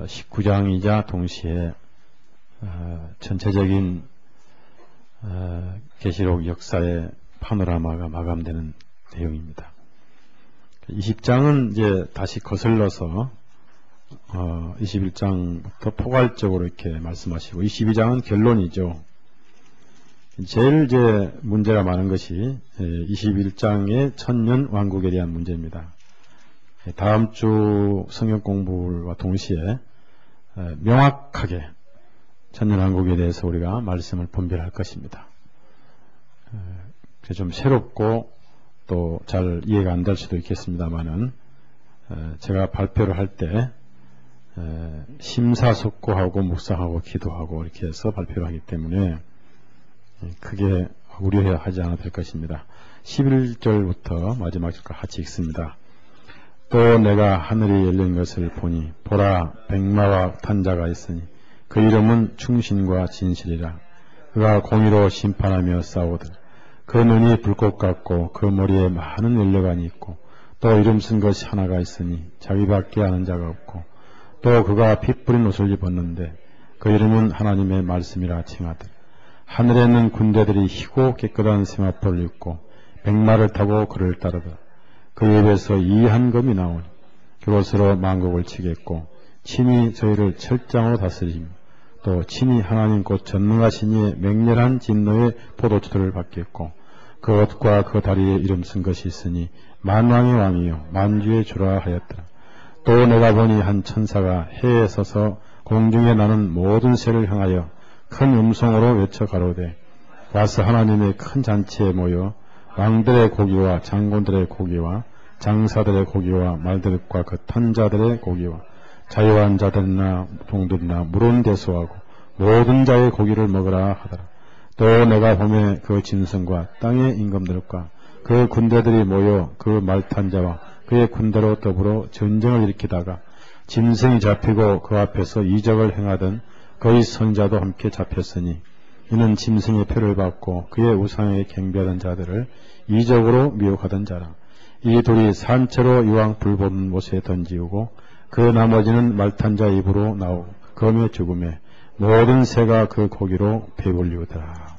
19장이자 동시에 전체적인 계시록 역사의 파노라마가 마감되는 내용입니다. 20장은 이제 다시 거슬러서 21장부터 포괄적으로 이렇게 말씀하시고 22장은 결론이죠. 제일 이제 문제가 많은 것이 21장의 천년 왕국에 대한 문제입니다. 다음 주 성경 공부와 동시에 명확하게 천년 왕국에 대해서 우리가 말씀을 분별할 것입니다. 좀 새롭고 또 잘 이해가 안 될 수도 있겠습니다만은 제가 발표를 할 때 심사숙고하고 묵상하고 기도하고 이렇게 해서 발표를 하기 때문에 크게 우려하지 않아도 될 것입니다. 11절부터 마지막 절까지 같이 읽습니다. 또 내가 하늘이 열린 것을 보니 보라 백마와 탄자가 있으니 그 이름은 충신과 진실이라. 그가 공의로 심판하며 싸우더라. 그 눈이 불꽃 같고 그 머리에 많은 연료관이 있고 또 이름 쓴 것이 하나가 있으니 자기밖에 아는 자가 없고 또 그가 핏 뿌린 옷을 입었는데 그 이름은 하나님의 말씀이라 칭하더라. 하늘에는 군대들이 희고 깨끗한 세마포를 입고 백마를 타고 그를 따르더라. 그 입에서 이한 검이 나오니 그것으로 만국을 치겠고 친히 저희를 철장으로 다스리며 또 친히 하나님 곧 전능하신 이의 맹렬한 진노의 포도주를 받겠고 그것과 그 다리에 이름 쓴 것이 있으니 만왕의 왕이요 만주의 주라 하였더라. 또 내가 보니 한 천사가 해에 서서 공중에 나는 모든 새를 향하여 큰 음성으로 외쳐 가로되 와서 하나님의 큰 잔치에 모여 왕들의 고기와 장군들의 고기와 장사들의 고기와 말들과 그 탄자들의 고기와 자유한 자들이나 동들이나 물은 대수하고 모든 자의 고기를 먹으라 하더라. 또 내가 보매 그 짐승과 땅의 임금들과 그 군대들이 모여 그 말탄자와 그의 군대로 더불어 전쟁을 일으키다가 짐승이 잡히고 그 앞에서 이적을 행하던 그의 선자도 함께 잡혔으니 이는 짐승의 표를 받고 그의 우상에 경배하던 자들을 이적으로 미혹하던 자라. 이 둘이 산채로 이왕 불보는 곳에 던지우고 그 나머지는 말탄자 입으로 나오고 검의 죽음에 모든 새가 그 고기로 배불리우더라.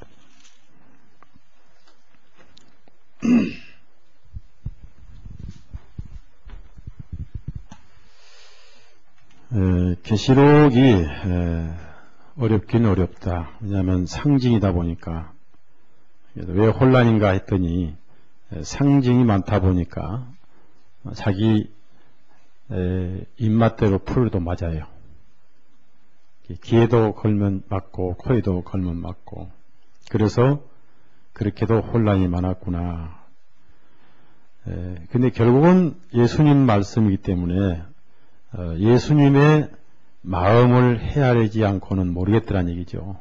계시록이 어렵긴 어렵다. 왜냐하면 상징이다 보니까. 왜 혼란인가 했더니 상징이 많다 보니까 자기 입맛대로 풀어도 맞아요. 귀에도 걸면 맞고 코에도 걸면 맞고 그래서 그렇게도 혼란이 많았구나. 근데 결국은 예수님 말씀이기 때문에 예수님의 마음을 헤아리지 않고는 모르겠더란 얘기죠.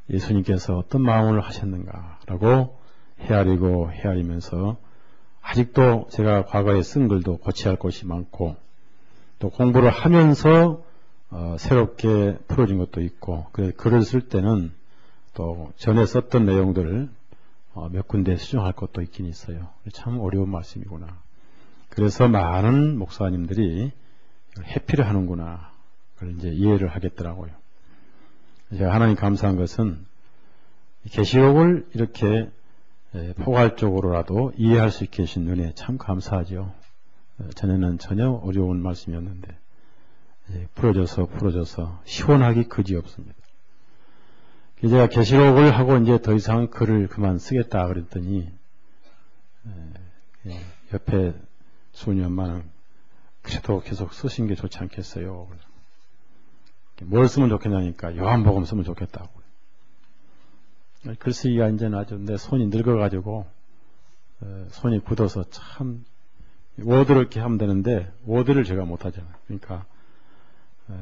예수님께서 어떤 마음을 하셨는가라고 헤아리면서 아직도 제가 과거에 쓴 글도 고쳐야 할 것이 많고 또 공부를 하면서 새롭게 풀어진 것도 있고 글을 쓸 때는 또 전에 썼던 내용들을 몇 군데 수정할 것도 있긴 있어요. 참 어려운 말씀이구나. 그래서 많은 목사님들이 회피를 하는구나. 그걸 이제 이해를 하겠더라고요. 제가 하나님 감사한 것은 계시록을 이렇게 포괄적으로라도 이해할 수 있게 해주신 은혜 참 감사하죠. 전에는 전혀 어려운 말씀이었는데 풀어져서 시원하기 그지없습니다. 제가 계시록을 하고 이제 더 이상 글을 그만 쓰겠다 그랬더니 옆에 소년만은 그래도 계속 쓰신 게 좋지 않겠어요. 뭘 쓰면 좋겠냐니까 요한복음 쓰면 좋겠다고. 글쓰기가 이제는 아주 내 손이 늙어가지고 손이 굳어서 참 워드를 이렇게 하면 되는데 워드를 제가 못하잖아요. 그러니까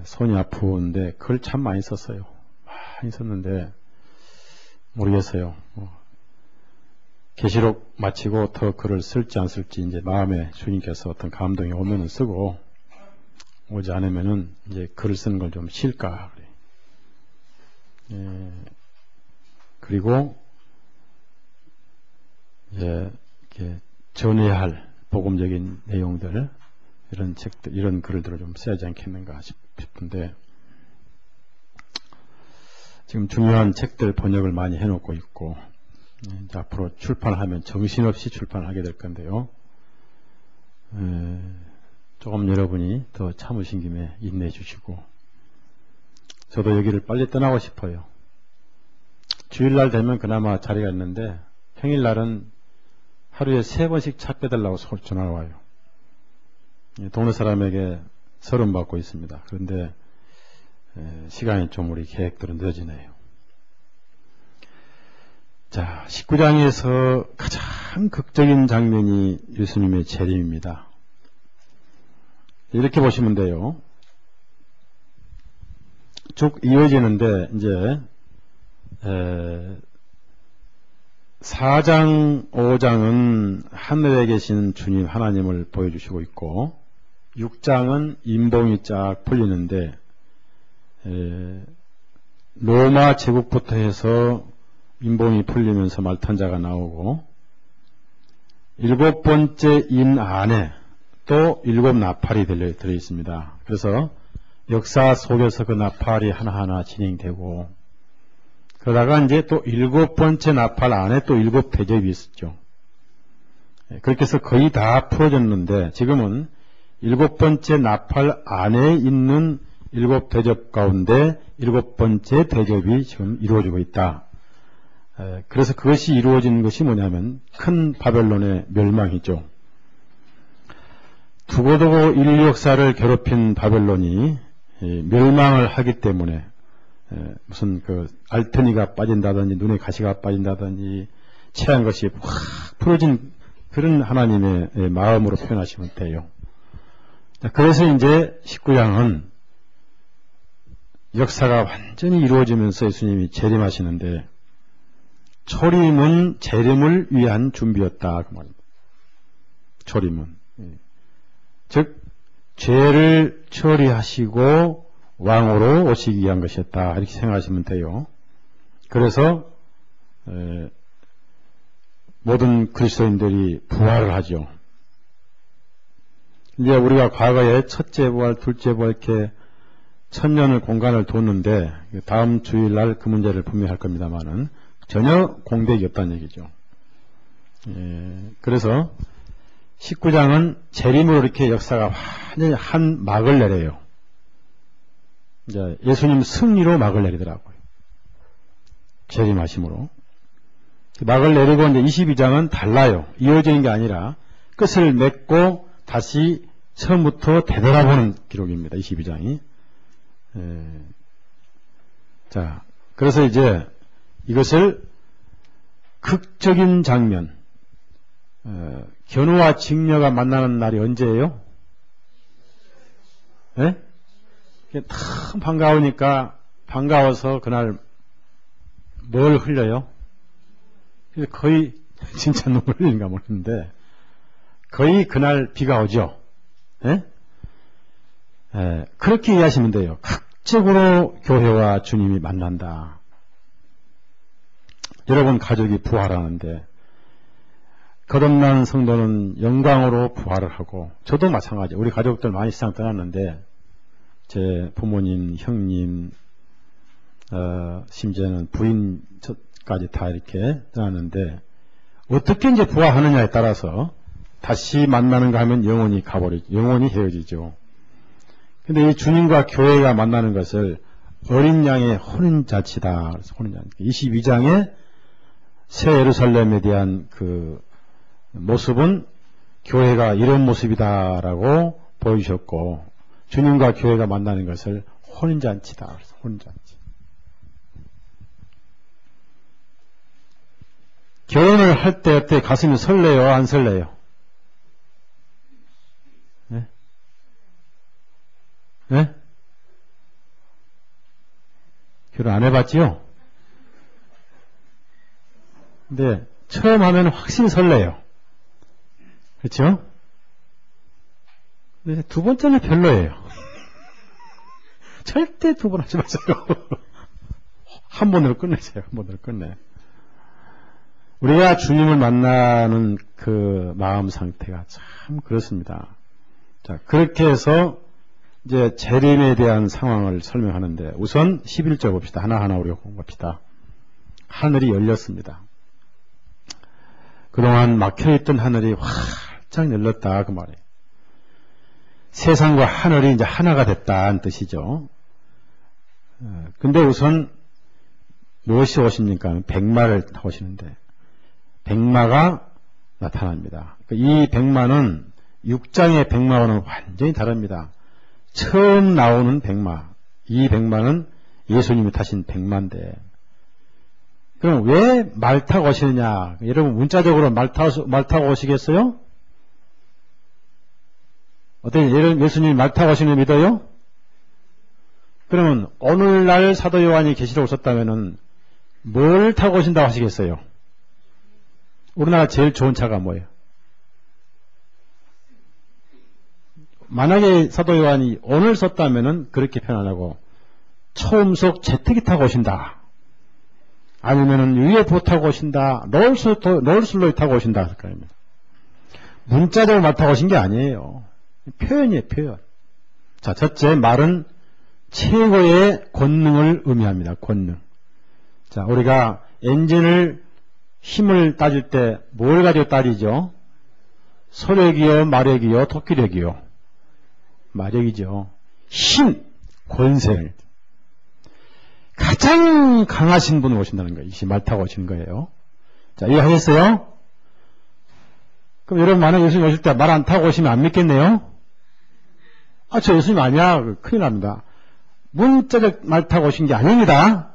손이 아프는데 글 참 많이 썼어요. 많이 썼는데 모르겠어요. 계시록 마치고 더 글을 쓸지 안 쓸지 이제 마음에 주님께서 어떤 감동이 오면은 쓰고 오지 않으면은 이제 글을 쓰는 걸 좀 쉴까 그래. 그리고 이제 이렇게 전해야 할 복음적인 내용들 이런 책들, 이런 글들을 좀 써야지 않겠는가 싶은데, 지금 중요한 책들 번역을 많이 해놓고 있고, 이제 앞으로 출판하면 정신없이 출판하게 될 건데요. 조금 여러분이 더 참으신 김에 인내해 주시고, 저도 여기를 빨리 떠나고 싶어요. 주일날 되면 그나마 자리가 있는데, 평일날은 하루에 3번씩 차 빼달라고 전화가 와요. 동네 사람에게 서름 받고 있습니다. 그런데 시간이 좀 우리 계획들은 늦어지네요. 자, 19장에서 가장 극적인 장면이 예수님의 재림입니다. 이렇게 보시면 돼요. 쭉 이어지는데 이제 4장, 5장은 하늘에 계신 주님 하나님을 보여주시고 있고, 6장은 인봉이 쫙 풀리는데 로마 제국부터 해서 인봉이 풀리면서 말탄자가 나오고, 7번째 인 안에 또 7 나팔이 들어 있습니다. 그래서 역사 속에서 그 나팔이 하나하나 진행되고, 그러다가 이제 또 7번째 나팔 안에 또 7 대접이 있었죠. 그렇게 해서 거의 다 풀어졌는데, 지금은 7번째 나팔 안에 있는 7 대접 가운데 7번째 대접이 지금 이루어지고 있다. 그래서 그것이 이루어진 것이 뭐냐면 큰 바벨론의 멸망이죠. 두고두고 인류 역사를 괴롭힌 바벨론이 멸망을 하기 때문에, 무슨 그 알테니가 빠진다든지 눈에 가시가 빠진다든지 체한 것이 확 풀어진 그런 하나님의 마음으로 표현하시면 돼요. 그래서 이제 19장은 역사가 완전히 이루어지면서 예수님이 재림하시는데, 초림은 재림을 위한 준비였다 그 말입니다. 초림은 즉 죄를 처리하시고 왕으로 오시기 위한 것이었다, 이렇게 생각하시면 돼요. 그래서 모든 그리스도인들이 부활을 하죠. 이제 우리가 과거에 첫째 부활, 둘째 부활 이렇게 천년을 공간을 뒀는데, 다음 주일날 그 문제를 분명히 할 겁니다만은 전혀 공백이 없다는 얘기죠. 그래서 19장은 재림으로 이렇게 역사가 완전히 한 막을 내려요. 이제 예수님 승리로 막을 내리더라고요. 재림하심으로. 막을 내리고 이제 22장은 달라요. 이어지는 게 아니라 끝을 맺고 다시 처음부터 되돌아보는 기록입니다. 22장이. 자, 그래서 이제 이것을 극적인 장면, 견우와 직녀가 만나는 날이 언제예요? 예? 참 반가우니까, 반가워서 그날 뭘 흘려요? 거의 진짜 눈물 흘리는가 모르는데 거의 그날 비가 오죠. 예? 그렇게 이해하시면 돼요. 극적으로 교회와 주님이 만난다. 여러분 가족이 부활하는데 거듭난 성도는 영광으로 부활을 하고, 저도 마찬가지. 우리 가족들 많이 세상 떠났는데 제 부모님, 형님, 심지어는 부인까지 다 이렇게 떠났는데, 어떻게 이제 부활하느냐에 따라서 다시 만나는가 하면 영원히 가버리죠. 영원히 헤어지죠. 근데 이 주님과 교회가 만나는 것을 어린 양의 혼인잔치다. 그래서 혼인잔치. 22장에 새 예루살렘에 대한 그 모습은 교회가 이런 모습이다라고 보여주셨고, 주님과 교회가 만나는 것을 혼인잔치다. 그래서 혼인잔치. 결혼을 할 때 어때? 가슴이 설레요? 안 설레요? 네? 네? 결혼 안 해봤지요? 근데 처음 하면 확실히 설레요. 그렇죠? 근데 두 번째는 별로예요. 절대 두 번 하지 마세요. 한 번으로 끝내세요. 한 번으로 끝내. 우리가 주님을 만나는 그 마음 상태가 참 그렇습니다. 자, 그렇게 해서 이제 재림에 대한 상황을 설명하는데 우선 11절 봅시다. 하나하나 우리가 공부합시다. 하늘이 열렸습니다. 그동안 막혀있던 하늘이 활짝 열렸다 그 말이에요. 세상과 하늘이 이제 하나가 됐다는 뜻이죠. 근데 우선 무엇이 오십니까? 백마를 타오시는데 백마가 나타납니다. 이 백마는 6장의 백마와는 완전히 다릅니다. 처음 나오는 백마, 이 백마는 예수님이 타신 백마인데 그럼 왜 말 타고 오시느냐? 여러분 문자적으로 말 타고 오시겠어요? 어때? 예수님이 말 타고 오시는 거 믿어요? 그러면 오늘날 사도 요한이 계시록을 썼다면은 뭘 타고 오신다고 하시겠어요? 우리나라 제일 좋은 차가 뭐예요? 만약에 사도 요한이 오늘 썼다면은 그렇게 표현하고 초음속 제트기 타고 오신다. 아니면은 UFO 타고 오신다. 롤스로이 타고 오신다. 문자적으로 말 타고 오신 게 아니에요. 표현이에요, 표현. 자, 첫째, 말은 최고의 권능을 의미합니다. 권능. 자, 우리가 엔진을 힘을 따질 때 뭘 가지고 따지죠? 소력이요, 마력이요, 토끼력이요. 마력이죠. 힘, 권세. 가장 강하신 분을 오신다는 거예요. 이 말 타고 오시는 거예요. 자, 이해하셨어요? 그럼 여러분 만약 예수님 오실 때 말 안 타고 오시면 안 믿겠네요? 아, 저 예수님 아니야. 큰일 납니다. 문자적 말 타고 오신 게 아닙니다.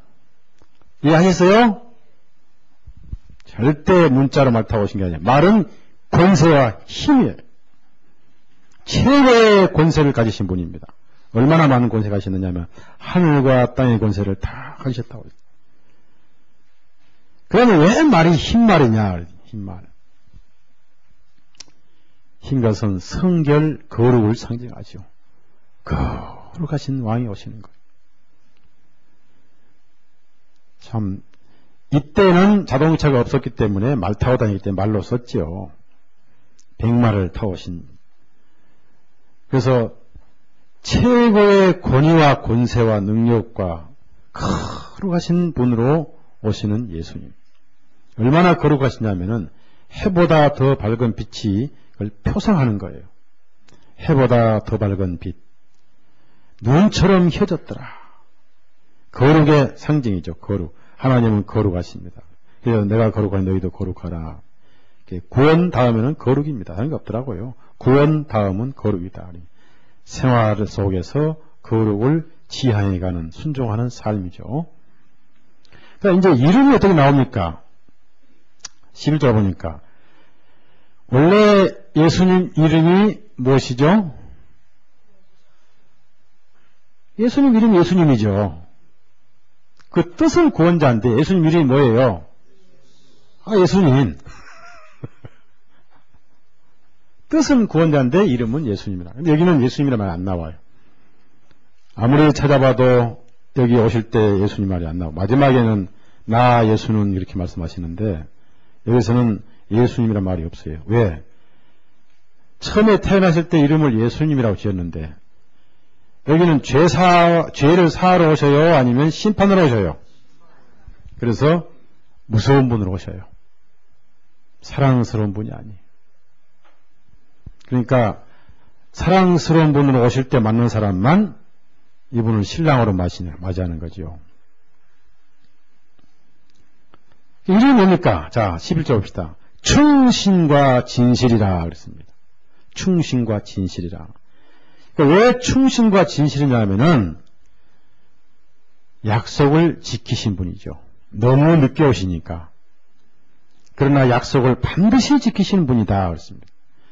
이해하셨어요? 절대 문자로 말 타고 오신 게 아니에요. 말은 권세와 힘이에요. 최고의 권세를 가지신 분입니다. 얼마나 많은 권세가 가셨느냐면 하늘과 땅의 권세를 다 가지셨다고. 그러면 왜 말이 흰말이냐? 흰말. 흰 것은 성결, 거룩을 상징하죠. 거룩하신 왕이 오시는 거예요. 참 이때는 자동차가 없었기 때문에 말 타고 다닐 때 말로 썼죠. 백마를 타고 오신. 그래서 최고의 권위와 권세와 능력과 거룩하신 분으로 오시는 예수님. 얼마나 거룩하시냐면은 해보다 더 밝은 빛이 그걸 표상하는 거예요. 해보다 더 밝은 빛. 눈처럼 혀졌더라. 거룩의 상징이죠. 거룩. 하나님은 거룩하십니다. 그래서 내가 거룩하니 너희도 거룩하라. 구원 다음에는 거룩입니다. 하는 게 없더라고요. 구원 다음은 거룩이다. 생활 속에서 거룩을 지향해가는 순종하는 삶이죠. 그러니까 이제 이름이 어떻게 나옵니까? 11절 보니까 원래 예수님 이름이 무엇이죠? 예수님 이름이 예수님이죠. 그 뜻은 구원자인데 예수님 이름이 뭐예요? 아, 예수님. 뜻은 구원자인데 이름은 예수님이라. 근데 여기는 예수님이라 말이 안 나와요. 아무리 찾아봐도 여기 오실 때 예수님 말이 안 나오고 마지막에는 나 예수는 이렇게 말씀하시는데 여기서는 예수님이라 말이 없어요. 왜? 처음에 태어나실 때 이름을 예수님이라고 지었는데 여기는 죄를 사하러 오셔요? 아니면 심판으로 오셔요? 그래서 무서운 분으로 오셔요. 사랑스러운 분이 아니에요. 그러니까 사랑스러운 분으로 오실 때 맞는 사람만 이분을 신랑으로 맞이하는 거죠. 이름이 뭡니까? 자, 11절 봅시다. 충신과 진실이라 그랬습니다. 충신과 진실이라. 그러니까 왜 충신과 진실이냐면은 약속을 지키신 분이죠. 너무 늦게 오시니까. 그러나 약속을 반드시 지키시는 분이다 그랬습니다.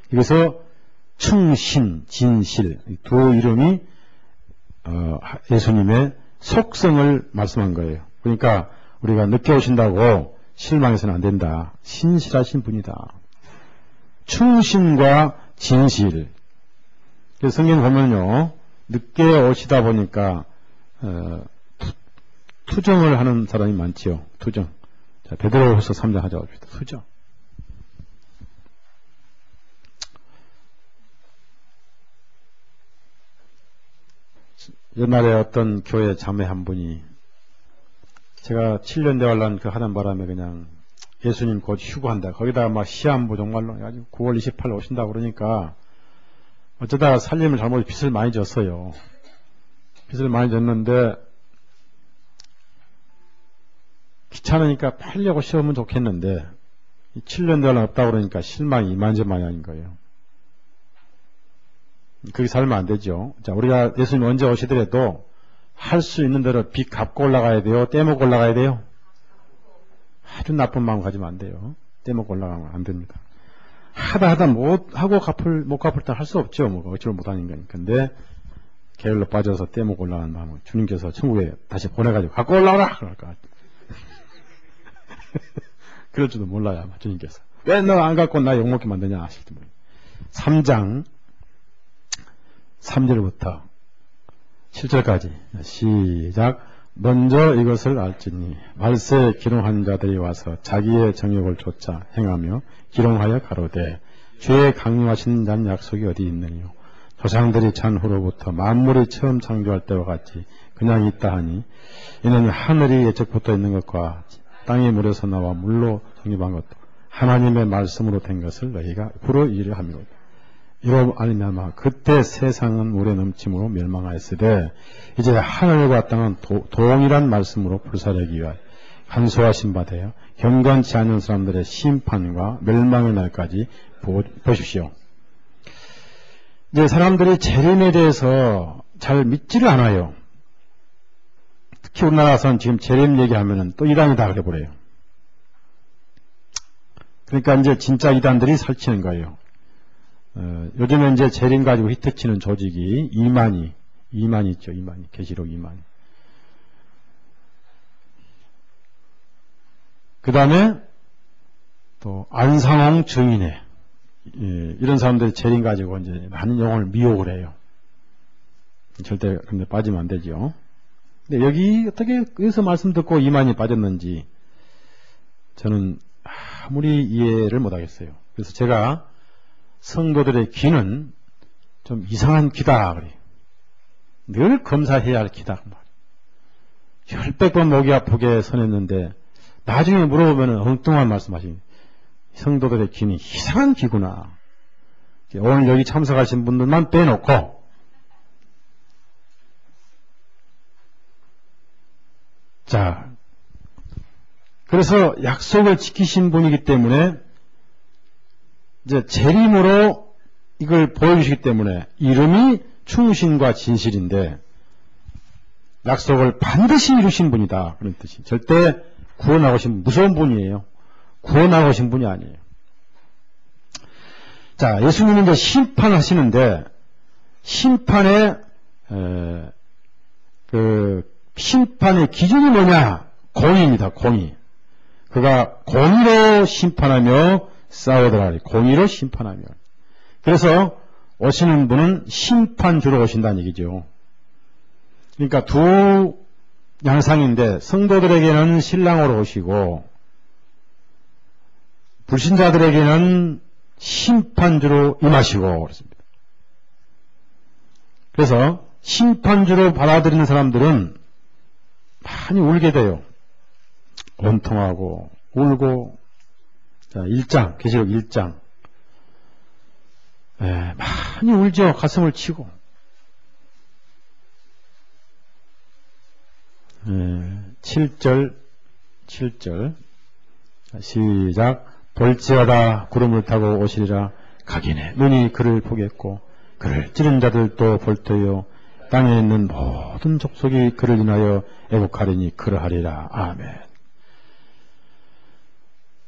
그래서 충신, 진실 두 이름이 예수님의 속성을 말씀한 거예요. 그러니까 우리가 늦게 오신다고 실망해서는 안 된다. 신실하신 분이다. 충신과 진실. 그래서 성경 보면요, 늦게 오시다 보니까 투정을 하는 사람이 많지요. 투정. 자, 베드로후서 3장 하자 봅시다. 투정. 옛날에 어떤 교회 자매 한 분이 제가 7년 대환란 그 하는 바람에 그냥 예수님 곧 휴거한다. 거기다가 막 시한부 정말로 아주 9월 28일 오신다 그러니까 어쩌다가 살림을 잘못 빚을 많이 졌어요. 빚을 많이 졌는데 귀찮으니까 빨리 하고 시험은 좋겠는데 7년 대환란 없다고 그러니까 실망이 이만저만이 거예요. 그렇게 살면 안 되죠. 자, 우리가 예수님 언제 오시더라도 할 수 있는 대로 빚 갚고 올라가야 돼요? 떼먹고 올라가야 돼요? 아주 나쁜 마음 가지면 안 돼요. 떼먹고 올라가면 안 됩니다. 하다 못 갚을 때 할 수 없죠. 뭐 어찌를 못하는 거니까. 근데 게을러 빠져서 떼먹고 올라가는 마음은 주님께서 천국에 다시 보내가지고 갖고 올라오라! 그럴까. 그럴 줄도 몰라요. 아마 주님께서. 왜 너 안 갖고 나 욕먹게 만드냐 하실 때. 3장 3절부터 7절까지 시작. 먼저 이것을 알지니 말세에 기롱한 자들이 와서 자기의 정욕을 쫓아 행하며 기롱하여 가로되 죄에 강요하신 자는 약속이 어디 있느뇨. 조상들이 잔 후로부터 만물이 처음 창조할 때와 같이 그냥 있다 하니 이는 하늘이 예적부터 있는 것과 땅의 물에서 나와 물로 정립한 것도 하나님의 말씀으로 된 것을 너희가 불어 이르려 함이로다. 이로 알미암아 그때 세상은 물에 넘침으로 멸망하였으되 이제 하늘과 땅은 동일한 말씀으로 불사르기 위하여 간소하신 바 되어 경건치 않은 사람들의 심판과 멸망의 날까지 보십시오. 이제 사람들이 재림에 대해서 잘 믿지를 않아요. 특히 우리나라에서는 지금 재림 얘기하면은 또 이단이다 그래 버려요. 그러니까 이제 진짜 이단들이 설치는 거예요. 요즘에 이제 재림 가지고 히트치는 조직이 이만희 있죠. 이만희. 계시록 이만희. 그 다음에 또 안상홍 증인회. 이런 사람들이 재림 가지고 이제 많은 영혼을 미혹을 해요. 절대 근데 빠지면 안 되죠. 근데 여기 어떻게 여기서 말씀 듣고 이만희 빠졌는지 저는 아무리 이해를 못하겠어요. 그래서 제가 성도들의 귀는 좀 이상한 귀다 그래요. 늘 검사해야 할 귀다. 10번 목이 아프게 선했는데 나중에 물어보면 엉뚱한 말씀하시니 성도들의 귀는 이상한 귀구나. 오늘 여기 참석하신 분들만 빼놓고 자, 그래서 약속을 지키신 분이기 때문에 이제 재림으로 이걸 보여주시기 때문에 이름이 충신과 진실인데 약속을 반드시 이루신 분이다. 그런 뜻이. 절대 구원하고신 무서운 분이에요. 구원하고신 분이 아니에요. 자, 예수님이 이제 심판하시는데 심판의 심판의 기준이 뭐냐? 공의입니다. 공의. 그가 공의로 심판하며 싸우더라. 공의로 심판하며. 그래서 오시는 분은 심판주로 오신다는 얘기죠. 그러니까 두 양상인데 성도들에게는 신랑으로 오시고 불신자들에게는 심판주로 임하시고 그렇습니다. 그래서 심판주로 받아들이는 사람들은 많이 울게 돼요. 원통하고 울고. 자, 1장 계시록 1장 많이 울죠. 가슴을 치고. 7절 시작. 볼지어다 구름을 타고 오시리라. 각인에 눈이 그를 보겠고 그를 찌른 자들도 볼 터요 땅에 있는 모든 족속이 그를 인하여 애국하리니 그러하리라. 아멘.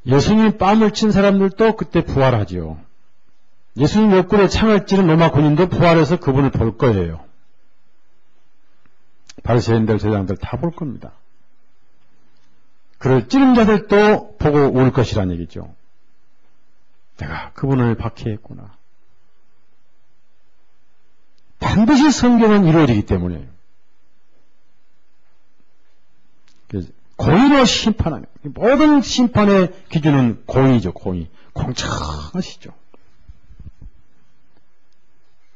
예수님 뺨을 친 사람들도 그때 부활하지요. 예수님 옆구리에 창을 찌른 로마 군인도 부활해서 그분을 볼 거예요. 바리새인들, 제장들 다 볼 겁니다. 그를 찌른 자들도 보고 울 것이란 얘기죠. 내가 그분을 박해했구나. 반드시 성경은 이루어지기 때문에 공의로 심판하며 모든 심판의 기준은 공의죠. 공의. 공정하시죠.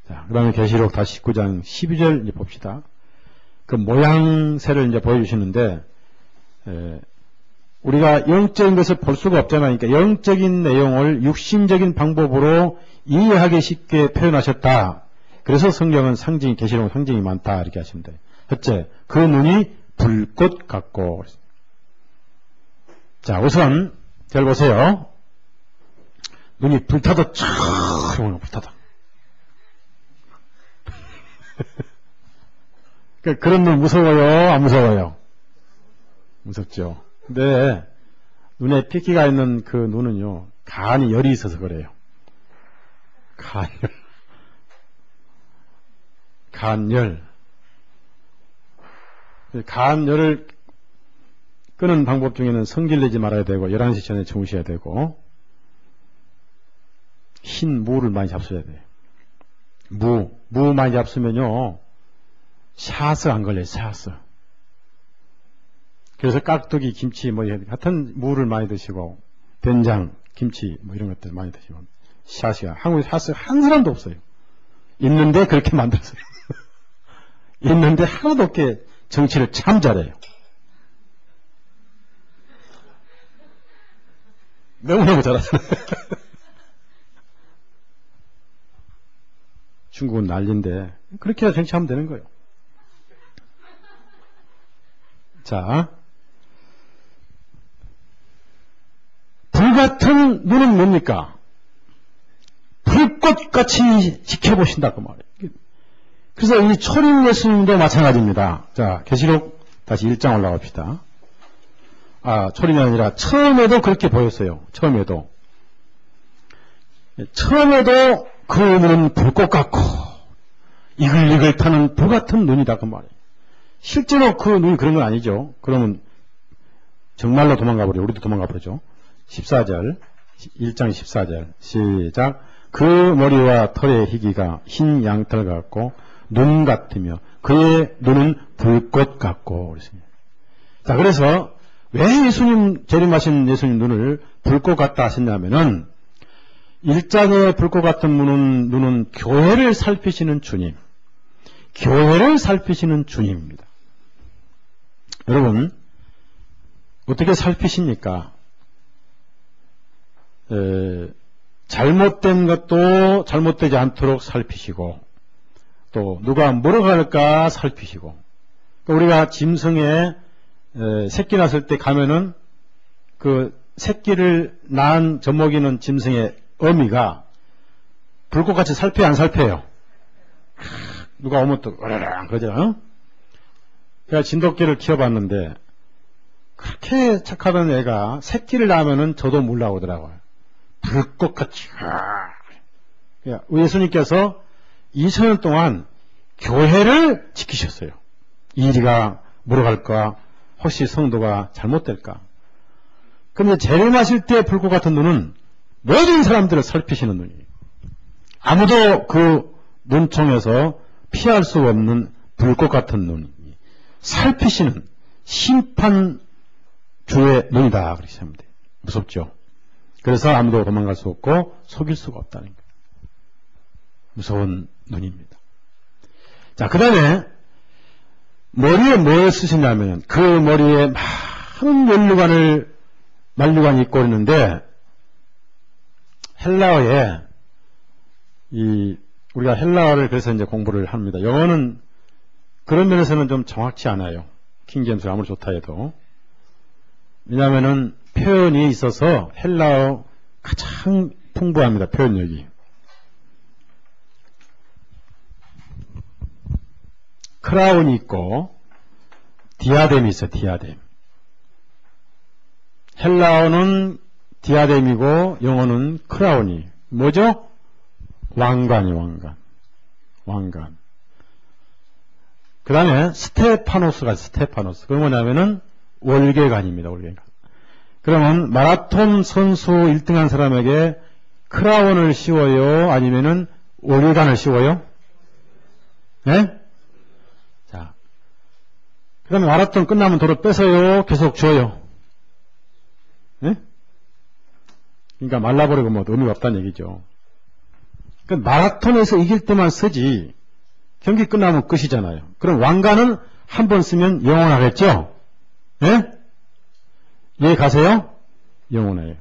자, 그 다음에 계시록 다시 19장 12절 봅시다. 그 모양새를 이제 보여주시는데, 우리가 영적인 것을 볼 수가 없잖아요. 그러니까 영적인 내용을 육신적인 방법으로 이해하기 쉽게 표현하셨다. 그래서 성경은 상징이, 계시록 상징이 많다. 이렇게 하시면 돼요. 첫째, 그 눈이 불꽃 같고. 자, 우선, 잘 보세요. 눈이 불타도 촥, 불타다. 그런 눈 무서워요? 안 무서워요? 무섭죠. 근데 눈에 핏기가 있는 그 눈은요, 간이 열이 있어서 그래요. 간열. 간열을 끄는 방법 중에는 성질 내지 말아야 되고 11시 전에 주무셔야 되고 흰 무를 많이 잡수셔야 돼요. 무 많이 잡수면요 샤스 안 걸려요. 샤스. 그래서 깍두기, 김치 뭐 같은 무를 많이 드시고 된장, 김치 뭐 이런 것들 많이 드시고 샤스가 한국에 샤스 한 사람도 없어요. 있는데 그렇게 만들었어요. 있는데 하나도 없게 정치를 참 잘해요. 너무너무 잘하잖아요. 중국은 난리인데 그렇게 정치하면 되는 거예요. 자, 불같은 눈은 뭡니까? 불꽃같이 지켜보신다 그 말이에요. 그래서 이 초림 예수님도 마찬가지입니다. 자, 계시록 다시 1장 올라갑시다. 초림이 아니라 처음에도 그렇게 보였어요. 처음에도 그 눈은 불꽃 같고 이글이글 타는 불같은 눈이다 그 말이에요. 실제로 그 눈이 그런 건 아니죠. 그러면 정말로 도망가버려요. 우리도 도망가버리죠. 14절 1장 14절 시작. 그 머리와 털의 희기가 흰 양털 같고 눈 같으며 그의 눈은 불꽃 같고 그렇습니다. 자, 그래서 왜 예수님 재림하신 예수님 눈을 불꽃 같다 하셨냐면은 1장의 불꽃 같은 눈은 교회를 살피시는 주님, 교회를 살피시는 주님입니다. 여러분 어떻게 살피십니까? 잘못된 것도 잘못되지 않도록 살피시고 또 누가 뭐라고 할까 살피시고 우리가 짐승에 새끼 낳았을 때 가면은 그 새끼를 낳은 젖먹이는 짐승의 어미가 불꽃같이 살펴요 안 살펴요? 누가 오면 또 으르렁 그러잖아요. 제가 진돗개를 키워봤는데 그렇게 착하던 애가 새끼를 낳으면은 저도 물나오더라고요. 불꽃같이. 예수님께서 2000년 동안 교회를 지키셨어요. 이리가 물어갈까? 혹시 성도가 잘못될까? 그런데 재림하실 때 불꽃 같은 눈은 모든 사람들을 살피시는 눈이에요. 아무도 그 눈총에서 피할 수 없는 불꽃 같은 눈이 살피시는 심판 주의 눈이다. 그렇게 하면 돼요. 무섭죠? 그래서 아무도 도망갈 수 없고 속일 수가 없다는 거예요. 무서운 눈입니다. 자, 그 다음에 머리에 뭘 쓰시냐면 그 머리에 많은 만류관이 있고 있는데 헬라어에 우리가 헬라어를 그래서 이제 공부를 합니다. 영어는 그런 면에서는 좀 정확치 않아요. 킹제임스가 아무리 좋다 해도. 왜냐하면은 표현이 있어서 헬라어 가장 풍부합니다. 표현력이. 크라운이 있고 디아뎀이 있어요. 디아뎀. 헬라어는 디아뎀이고 영어는 크라운이. 뭐죠? 왕관이 왕관. 그 다음에 스테파노스가 스테파노스. 그건 뭐냐면은 월계관입니다. 월계관. 그러면 마라톤 선수 1등한 사람에게 크라운을 씌워요? 아니면은 월계관을 씌워요? 네? 자. 그 다음에 마라톤 끝나면 도로 뺏어요? 계속 줘요? 네? 그러니까 말라버리고 뭐 의미가 없다는 얘기죠. 그러니까 마라톤에서 이길 때만 쓰지 경기 끝나면 끝이잖아요. 그럼 왕관은 한 번 쓰면 영원하겠죠? 예? 이해 가세요? 영원해요.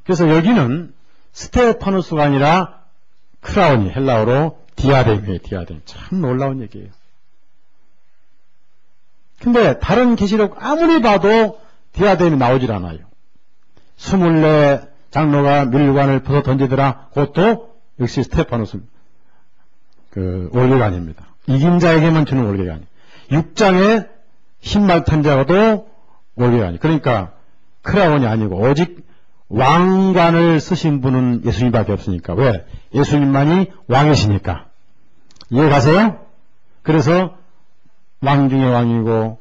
그래서 여기는 스테파노스가 아니라 크라운이 헬라어로 디아뎀이에요. 디아뎀. 참 놀라운 얘기예요. 근데 다른 계시록 아무리 봐도 디아뎀이 나오질 않아요. 24 장로가 멸관을 벗어 던지더라. 그것도 역시 스테파노스 월계가 아닙니다. 이긴 자에게만 주는 월계가 아니에요. 6장의 흰말 탄자가도 월계가 아니에요. 그러니까 크라운이 아니고 오직 왕관을 쓰신 분은 예수님밖에 없으니까. 왜? 예수님만이 왕이시니까. 이해 가세요? 그래서 왕 중의 왕이고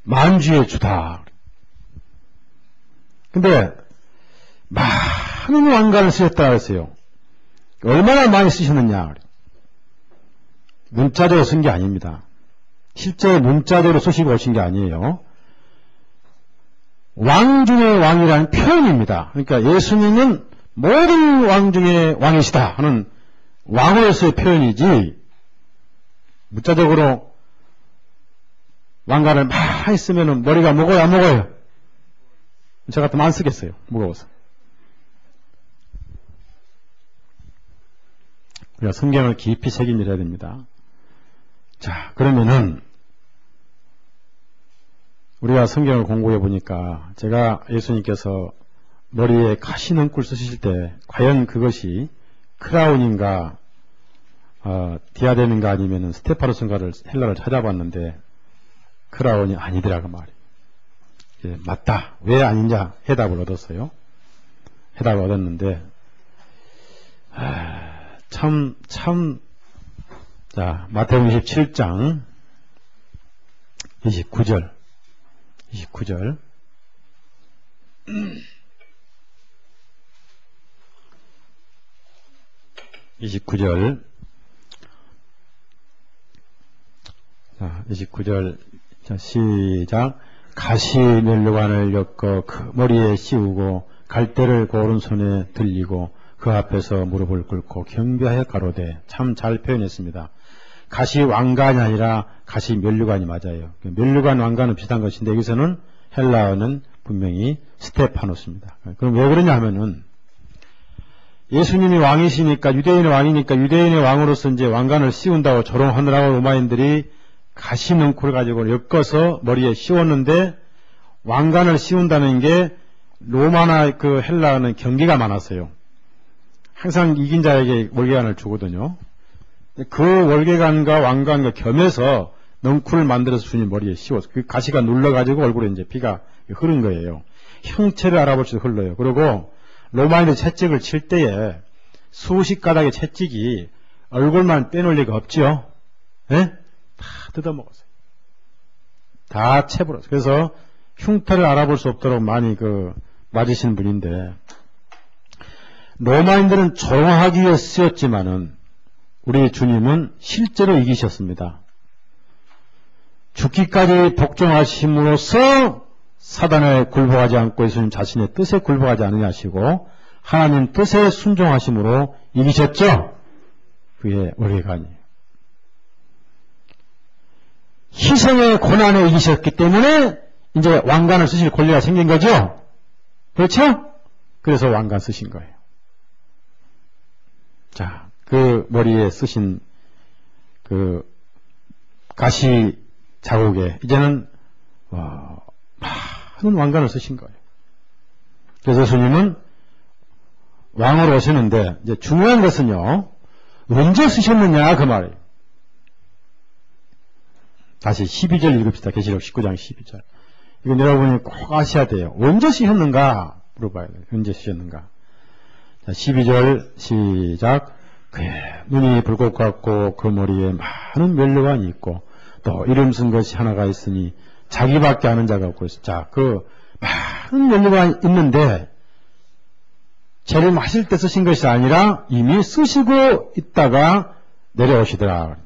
만주의 주다. 근데 많은 왕관을 쓰셨다고 했어요. 얼마나 많이 쓰셨느냐. 문자적으로 쓴 게 아닙니다. 실제 문자적으로 쓰시고 오신 게 아니에요. 왕 중의 왕이라는 표현입니다. 그러니까 예수님은 모든 왕 중의 왕이시다 하는 왕으로서의 표현이지, 문자적으로 왕관을 많이 쓰면은 머리가 무거워요, 안 무거워요? 저 같으면 안 쓰겠어요. 무거워서. 우리가 성경을 깊이 새김질해야 됩니다. 자, 그러면은 우리가 성경을 공부해 보니까 제가 예수님께서 머리에 가시넝쿨 쓰실 때 과연 그것이 크라운인가 디아뎀인가 아니면은 스테파노스인가를 헬라를 찾아봤는데 크라운이 아니더라고 말이에요. 예, 맞다. 왜 아니냐 해답을 얻었어요. 해답을 얻었는데 자, 마태복음 27장 29절 29절 자, 29절 자, 시작. 가시 면류관을 엮어 그 머리에 씌우고 갈대를 그 오른손에 들리고 그 앞에서 무릎을 꿇고 경배하여 가로되. 참 잘 표현했습니다. 가시 왕관이 아니라 가시 면류관이 맞아요. 면류관 왕관은 비슷한 것인데 여기서는 헬라어는 분명히 스테파노스입니다. 그럼 왜 그러냐 하면은 예수님이 왕이시니까, 유대인의 왕이니까 유대인의 왕으로서 이제 왕관을 씌운다고 조롱하느라고 로마인들이 가시넝쿨을 가지고 엮어서 머리에 씌웠는데, 왕관을 씌운다는 게 로마나 그 헬라어는 경계가 많았어요. 항상 이긴 자에게 월계관을 주거든요. 그 월계관과 왕관과 겸해서 넝쿨을 만들어서 주님 머리에 씌워서 그 가시가 눌러가지고 얼굴에 이제 피가 흐른 거예요. 형체를 알아볼 수 흘러요. 그리고 로마인들 채찍을 칠 때에 수십 가닥의 채찍이 얼굴만 빼놓을 리가 없지요. 예? 다 뜯어먹었어요. 다 채버렸어요. 그래서 흉터를 알아볼 수 없도록 많이 맞으신 분인데, 로마인들은 조롱하기 위해 쓰였지만은 우리 주님은 실제로 이기셨습니다. 죽기까지 복종하심으로써 사단에 굴복하지 않고 예수님 자신의 뜻에 굴복하지 않으냐시고 하나님 뜻에 순종하심으로 이기셨죠? 그게 월계관이에요. 희생의 고난에 이기셨기 때문에 이제 왕관을 쓰실 권리가 생긴 거죠? 그렇죠? 그래서 왕관 쓰신 거예요. 자, 그 머리에 쓰신 그 가시 자국에 이제는 많은 왕관을 쓰신 거예요. 그래서 예수님은 왕으로 오시는데 이제 중요한 것은요, 언제 쓰셨느냐 그 말이에요. 다시 12절 읽읍시다. 계시록 19장 12절. 이건 여러분이 꼭 아셔야 돼요. 언제 쓰셨는가 물어봐야 돼요. 언제 쓰셨는가. 자, 12절 시작. 그의 눈이 불꽃 같고 그 머리에 많은 면류관이 있고 또 이름 쓴 것이 하나가 있으니 자기밖에 아는 자가 없고 있어. 자, 그 많은 면류관이 있는데 재림하실 때 쓰신 것이 아니라 이미 쓰시고 있다가 내려오시더라.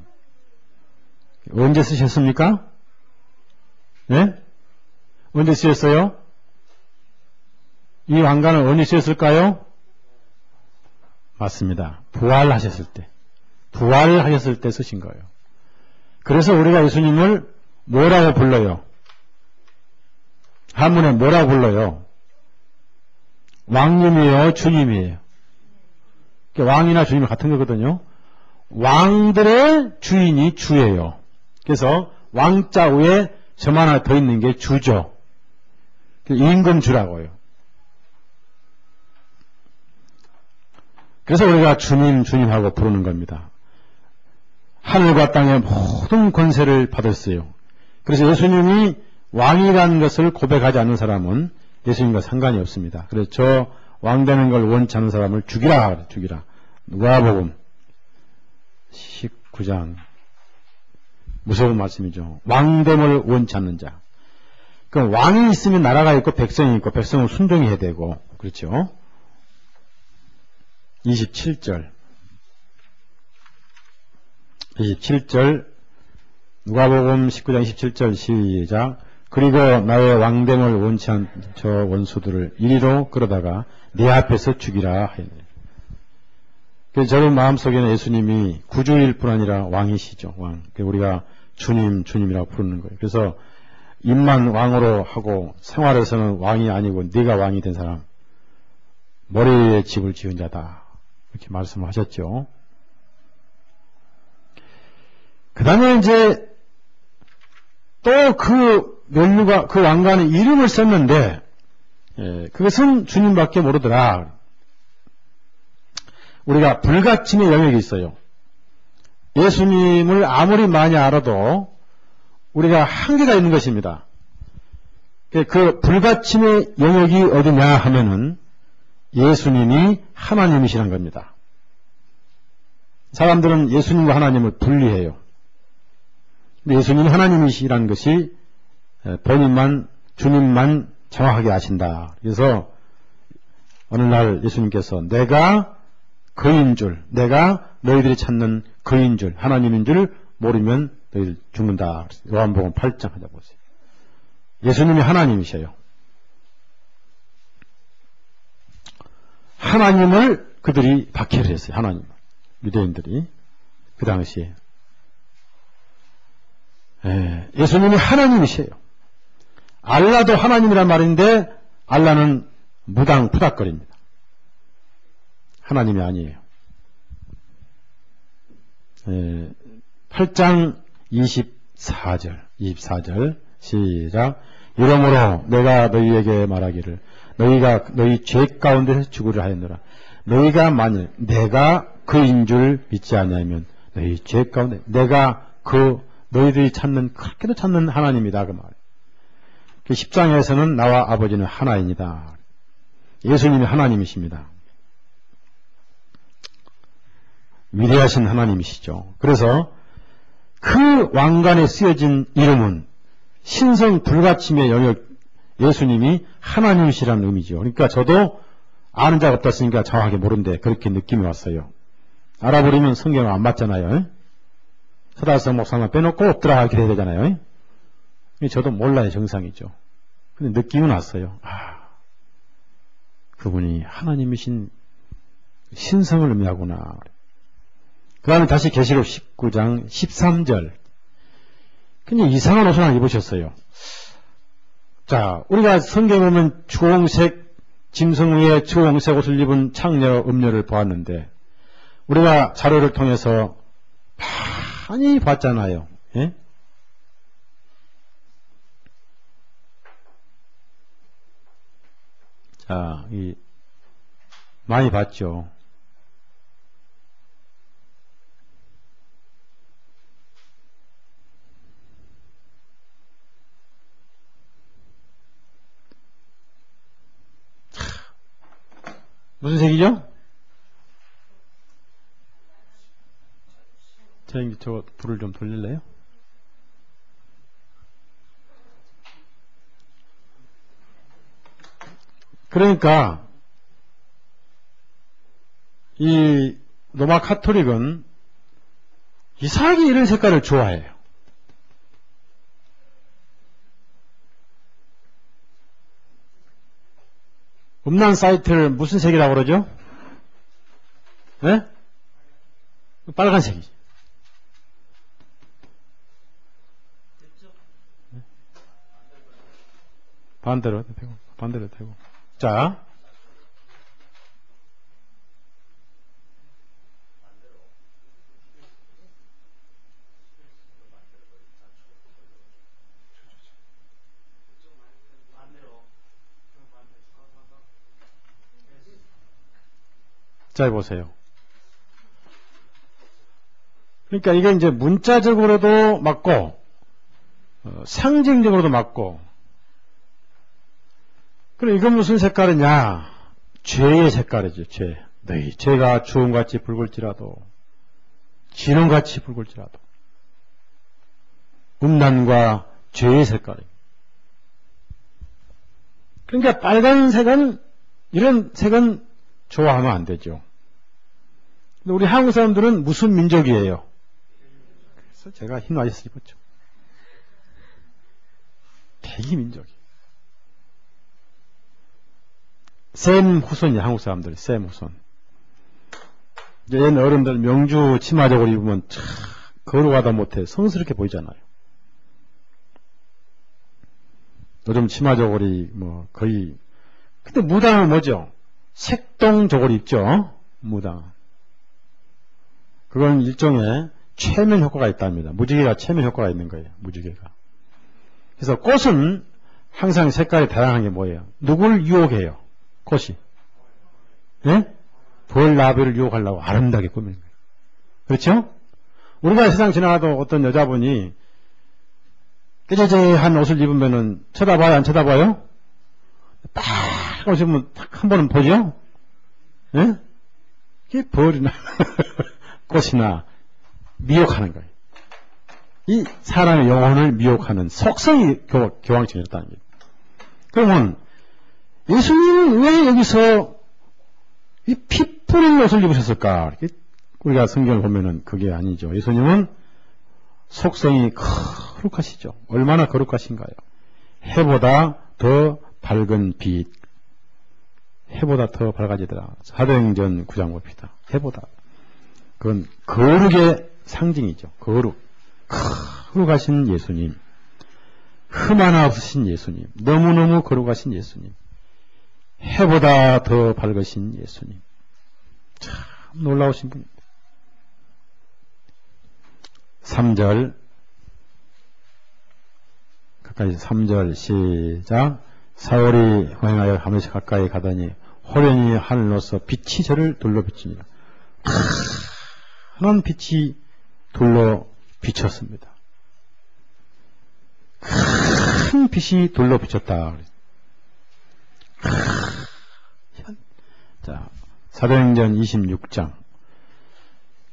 언제 쓰셨습니까? 네? 언제 쓰셨어요? 이 왕관을 언제 쓰셨을까요? 맞습니다. 부활하셨을 때. 부활하셨을 때 쓰신 거예요. 그래서 우리가 예수님을 뭐라고 불러요? 한문에 뭐라고 불러요? 왕님이에요? 주님이에요? 왕이나 주님이 같은 거거든요. 왕들의 주인이 주예요. 그래서 왕자 위에 점 하나 더 있는 게 주죠. 임금주라고요. 그래서 우리가 주님, 주님하고 부르는 겁니다. 하늘과 땅의 모든 권세를 받았어요. 그래서 예수님이 왕이라는 것을 고백하지 않는 사람은 예수님과 상관이 없습니다. 그래서 저 왕 되는 걸 원치 않는 사람을 죽이라, 죽이라. 누가복음 19장. 무서운 말씀이죠. 왕됨을 원치 않는 자. 그 왕이 있으면 나라가 있고 백성이 있고 백성은 순종해야 되고, 그렇죠? 27절 누가복음 19장 27절 시작. 그리고 나의 왕됨을 원치 않은 저 원수들을 이리로 끌어다가 내 앞에서 죽이라 하였네. 그래서 저는 마음속에는 예수님이 구주일 뿐 아니라 왕이시죠. 왕. 우리가 주님, 주님이라고 부르는 거예요. 그래서 입만 왕으로 하고 생활에서는 왕이 아니고 네가 왕이 된 사람, 머리에 집을 지은 자다. 이렇게 말씀을 하셨죠. 그 다음에 이제 또 그 면류가, 그 왕관의 이름을 썼는데, 그것은 주님밖에 모르더라. 우리가 불가침의 영역이 있어요. 예수님을 아무리 많이 알아도 우리가 한계가 있는 것입니다. 그 불가침의 영역이 어디냐 하면은 예수님이 하나님이시란 겁니다. 사람들은 예수님과 하나님을 분리해요. 근데 예수님이 하나님이시라는 것이 본인만, 주님만 정확하게 아신다. 그래서 어느 날 예수님께서 내가 그인 줄, 내가 너희들이 찾는 그인 줄, 하나님인 줄 모르면 너희들 죽는다. 요한복음 8장 하자 보세요. 예수님이 하나님이셔요. 하나님을 그들이 박해를 했어요. 하나님. 유대인들이. 그 당시에. 예수님이 하나님이세요. 알라도 하나님이란 말인데 알라는 무당푸닥거립니다. 하나님이 아니에요. 8장 24절 시작. 이러므로 내가 너희에게 말하기를 너희가 너희 죄 가운데서 죽으려 하였노라. 너희가 만일 내가 그인 줄 믿지 않냐면 너희 죄 가운데 내가 그 너희들이 찾는 그렇게도 찾는 하나님이다 그 말. 10장에서는 나와 아버지는 하나입니다. 예수님이 하나님이십니다. 위대하신 하나님이시죠. 그래서 그 왕관에 쓰여진 이름은 신성 불가침의 영역, 예수님이 하나님이시라는 의미죠. 그러니까 저도 아는 자가 없었으니까 정확하게 모르는데 그렇게 느낌이 왔어요. 알아버리면 성경을 안 맞잖아요. 서다성 목사만 빼놓고 없더라 이렇게 해야 되잖아요. 저도 몰라요. 정상이죠. 근데 느낌은 왔어요. 그분이 하나님이신 신성을 의미하구나. 그 다음에 다시 계시록 19장 13절. 그냥 이상한 옷을 하나 입으셨어요. 자, 우리가 성경 보면 주홍색 짐승 위에 주홍색 옷을 입은 창녀 음녀를 보았는데 우리가 자료를 통해서 많이 봤잖아요. 예? 자, 많이 봤죠. 무슨 색이죠? 저 불을 좀 돌릴래요? 그러니까 이 로마 카톨릭은 이상하게 이런 색깔을 좋아해요. 음란 사이트를 무슨 색이라고 그러죠? 네? 빨간색이지. 반대로 되고, 반대로 되고. 자. 자, 보세요. 그러니까 이게 이제 문자적으로도 맞고, 상징적으로도 맞고, 그럼 이건 무슨 색깔이냐? 죄의 색깔이죠, 죄. 너희 죄가 주홍같이 붉을지라도, 진홍같이 붉을지라도, 음란과 죄의 색깔이에요. 그러니까 빨간색은, 이런 색은 좋아하면 안 되죠. 근데 우리 한국 사람들은 무슨 민족이에요? 그래서 제가 흰 와이스 입었죠. 대기 민족이. 셈 후손이야, 한국 사람들. 셈 후손. 이제 옛 어른들 명주 치마저고리 입으면 참 거룩하다 못해 성스럽게 보이잖아요. 요즘 치마저고리 뭐 거의. 근데 무당은 뭐죠? 색동 저고리 입죠. 무당. 그건 일종의 최면 효과가 있답니다. 무지개가 최면 효과가 있는 거예요. 무지개가. 그래서 꽃은 항상 색깔이 다양한 게 뭐예요? 누굴 유혹해요? 꽃이. 예? 벌나비를 유혹하려고 아름다게 꾸미는 거예요. 그렇죠? 우리가 세상 지나가도 어떤 여자분이 깨재재한 옷을 입으면은 쳐다봐요? 안 쳐다봐요? 딱 오시면 딱 한 번은 보죠? 예? 이게 벌이나 꽃이나 미혹하는 거예요. 이 사람의 영혼을 미혹하는 속성이 교황청이 있다는 거예요. 그러면 예수님은 왜 여기서 이 피 뿌린 옷을 입으셨을까? 우리가 성경을 보면은 그게 아니죠. 예수님은 속성이 거룩하시죠. 얼마나 거룩하신가요? 해보다 더 밝은 빛. 해보다 더 밝아지더라. 사도행전 9장 봅시다. 해보다. 그건 거룩의 상징이죠. 거룩. 거룩하신 예수님. 흠 하나 없으신 예수님. 너무너무 거룩하신 예수님. 해보다 더 밝으신 예수님. 참 놀라우신 분입니다. 3절. 가까이 3절 시작. 사울이 흥하여 하면서 가까이 가더니 호련히 하늘로서 빛이 저를 둘러 비치니라. 큰 빛이 둘러 비쳤습니다. 큰 빛이 둘러 비쳤다. 자, 사도행전 26장.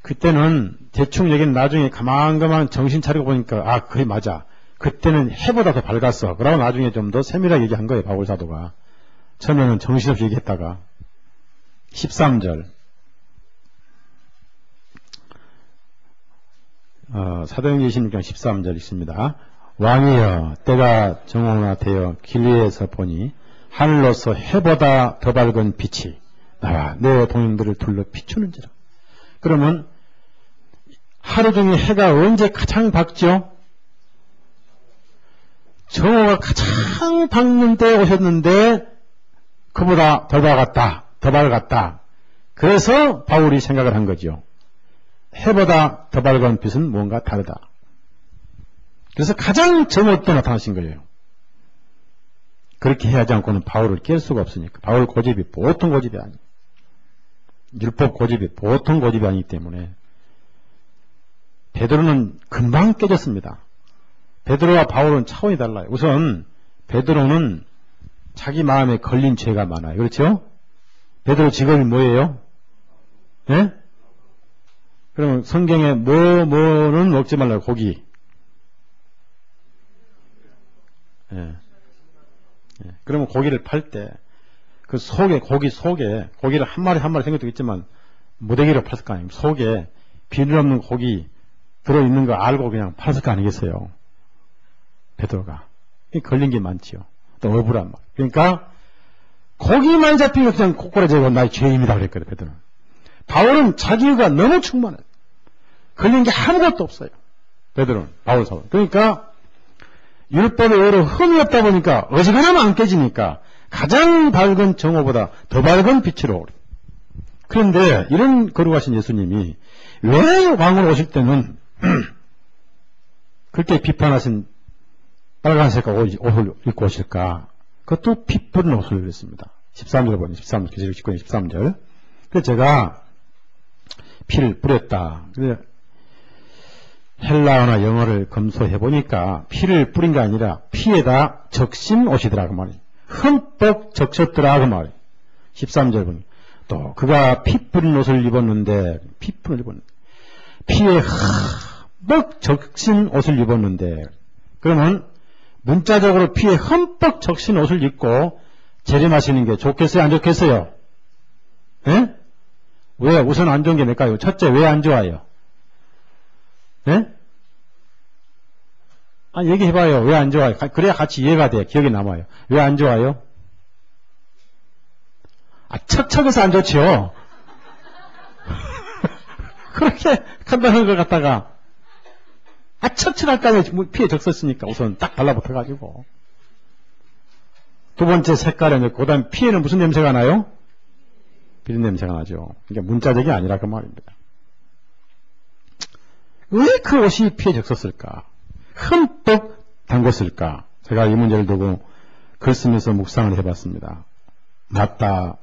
그때는 대충 얘기는 나중에 가만가만 정신 차리고 보니까 아, 그게 맞아. 그때는 해보다 더 밝았어. 그러고 나중에 좀 더 세밀하게 얘기한 거예요, 바울 사도가. 처음에는 정신없이 얘기했다가. 13절. 사도행전 26장 13절 있습니다. 왕이여, 때가 정오나 되어 길 위에서 보니 하늘로서 해보다 더 밝은 빛이 나와 내 동행들을 둘러 비추는지라. 그러면 하루 중에 해가 언제 가장 밝죠? 정오가 가장 밝는 때 오셨는데 그보다 더 밝았다. 더 밝았다. 그래서 바울이 생각을 한 거죠. 해보다 더 밝은 빛은 뭔가 다르다. 그래서 가장 정오 때 나타나신 거예요. 그렇게 해야지 않고는 바울을 깰 수가 없으니까. 바울 고집이 보통 고집이 아니에요. 율법 고집이 보통 고집이 아니기 때문에 베드로는 금방 깨졌습니다. 베드로와 바울은 차원이 달라요. 우선 베드로는 자기 마음에 걸린 죄가 많아요. 그렇죠? 베드로 직업이 뭐예요? 예? 그러면 성경에 뭐는 먹지 말라고 고기. 예. 예. 그러면 고기를 팔 때 그 속에 고기를 한 마리 한 마리 생겨도 있지만 무대기로 팔을 거 아니에요. 속에 비늘 없는 고기 들어있는 거 알고 그냥 팔을 거 아니겠어요? 베드로가. 걸린 게 많지요. 또 억울한 말. 그러니까 고기만 잡히면 그냥 꼬꾸라지고 나의 죄입니다 그랬거든요. 베드로는. 바울은 자기가 너무 충만해요. 걸린 게 아무것도 없어요. 베드로는. 바울 사울. 그러니까 율법의 오로 흠이 없다 보니까 어지간하면 안 깨지니까 가장 밝은 정오보다 더 밝은 빛으로. 그런데 이런 거룩하신 예수님이 왜 왕으로 오실 때는 그렇게 비판하신 빨간색 옷을 입고 오실까? 그것도 피 뿌린 옷을 입었습니다. 13절 보니 13절, 계시록 19장 13절. 그래서 제가 피를 뿌렸다. 근데 헬라어나 영어를 검소해 보니까 피를 뿌린 게 아니라 피에다 적신 옷이더라 그 말이에요. 흠뻑 적셨더라 그 말이에요. 13절 보니 또 그가 피 뿌린 옷을 입었는데 피 뿌린 옷을 입었는데 피에 흠뻑 적신 옷을 입었는데 그러면 문자적으로 피에 흠뻑 적신 옷을 입고 재림하시는 게 좋겠어요 안 좋겠어요? 예? 왜 우선 안 좋은 게 뭘까요? 첫째 왜 안 좋아요? 예? 아, 얘기해봐요. 왜 안 좋아요? 그래야 같이 이해가 돼. 기억에 남아요. 왜 안 좋아요? 아, 척척해서 안 좋지요. 그렇게 판단하는 걸 갖다가, 아, 척척할까요? 피에 적었으니까 우선 딱 달라붙어가지고. 두 번째 색깔은, 그 다음 피에는 무슨 냄새가 나요? 비린 냄새가 나죠. 그러니까 문자적이 아니라 그 말입니다. 왜 그 옷이 피에 적었을까? 흠뻑 담궜을까? 제가 이 문제를 두고 글 쓰면서 묵상을 해봤습니다. 맞다.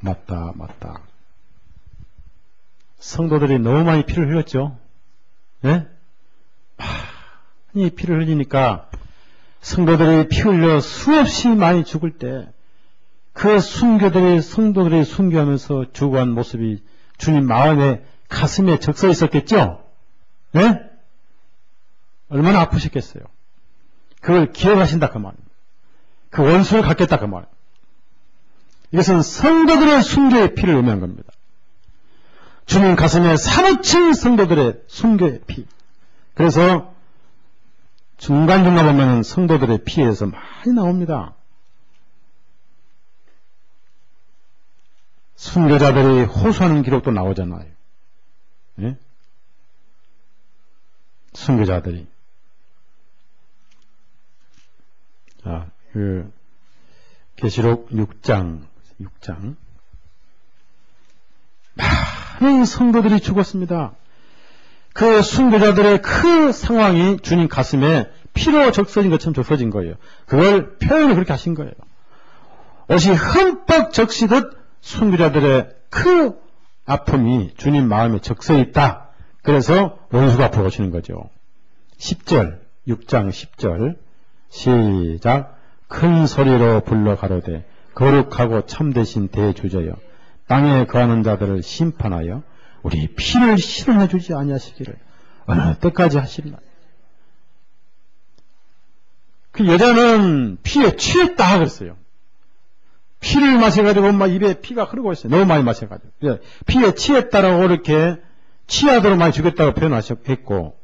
성도들이 너무 많이 피를 흘렸죠? 예? 많이 피를 흘리니까 성도들이 피 흘려 수없이 많이 죽을 때 그 성도들이 순교하면서 죽어간 모습이 주님 마음에 가슴에 적서 있었겠죠? 예? 얼마나 아프셨겠어요. 그걸 기억하신다 그 말입니다. 그 원수를 갖겠다 그 말입니다. 이것은 성도들의 순교의 피를 의미한 겁니다. 주님 가슴에 사무친 성도들의 순교의 피. 그래서 중간중간 보면 성도들의 피에서 많이 나옵니다. 순교자들이 호소하는 기록도 나오잖아요. 예? 순교자들이. 자, 계시록 6장. 많은 성도들이 죽었습니다. 그 순교자들의 그 상황이 주님 가슴에 피로 적서진 것처럼 적서진 거예요. 그걸 표현을 그렇게 하신 거예요. 옷이 흠뻑 적시듯 순교자들의 그 아픔이 주님 마음에 적서 있다. 그래서 원수가 앞으로 오시는 거죠. 10절, 6장 10절 시작. 큰 소리로 불러 가로되 거룩하고 참되신 대주저여 땅에 거하는 자들을 심판하여 우리 피를 실현해 주지 아니하시기를 어느 때까지 하시리라. 그 여자는 피에 취했다 그랬어요. 피를 마셔가지고 막 입에 피가 흐르고 있어요. 너무 많이 마셔가지고. 피에 취했다라고 이렇게 취하도록 많이 죽였다고 표현하셨고,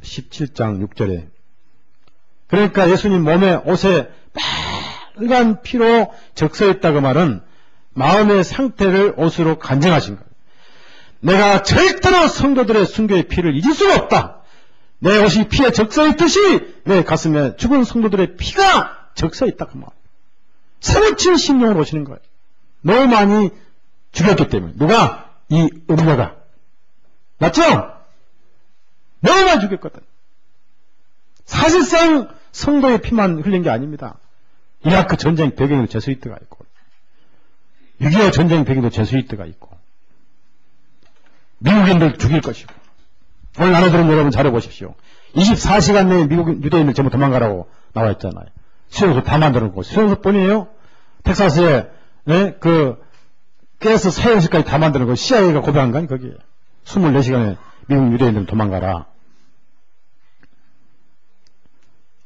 17장 6절에. 그러니까 예수님 몸에, 옷에 빨간 피로 적서있다고 말은 마음의 상태를 옷으로 간증하신 거예요. 내가 절대로 성도들의 순교의 피를 잊을 수가 없다. 내 옷이 피에 적서있듯이 내 가슴에 죽은 성도들의 피가 적서있다. 그 말. 사무친 심령으로 오시는 거예요. 너무 많이 죽였기 때문에. 누가? 이 음녀가. 맞죠? 너무 많이 죽였거든. 사실상 성도의 피만 흘린 게 아닙니다. 이라크 전쟁 배경에도 제수이트가 있고 6.25 전쟁 배경에도 제수이트가 있고 미국인들 죽일 것이고 오늘 나눠들은 여러분 잘해보십시오. 24시간 내에 미국 유대인을 전부 도망가라고 나와 있잖아요. 수용소 다 만들어 놓고 수용소뿐이에요. 텍사스에 그 가스 사용실까지 다 만드는 거 CIA가 고백한 거 아니 거기에 24시간에 미국 유대인들 도망가라.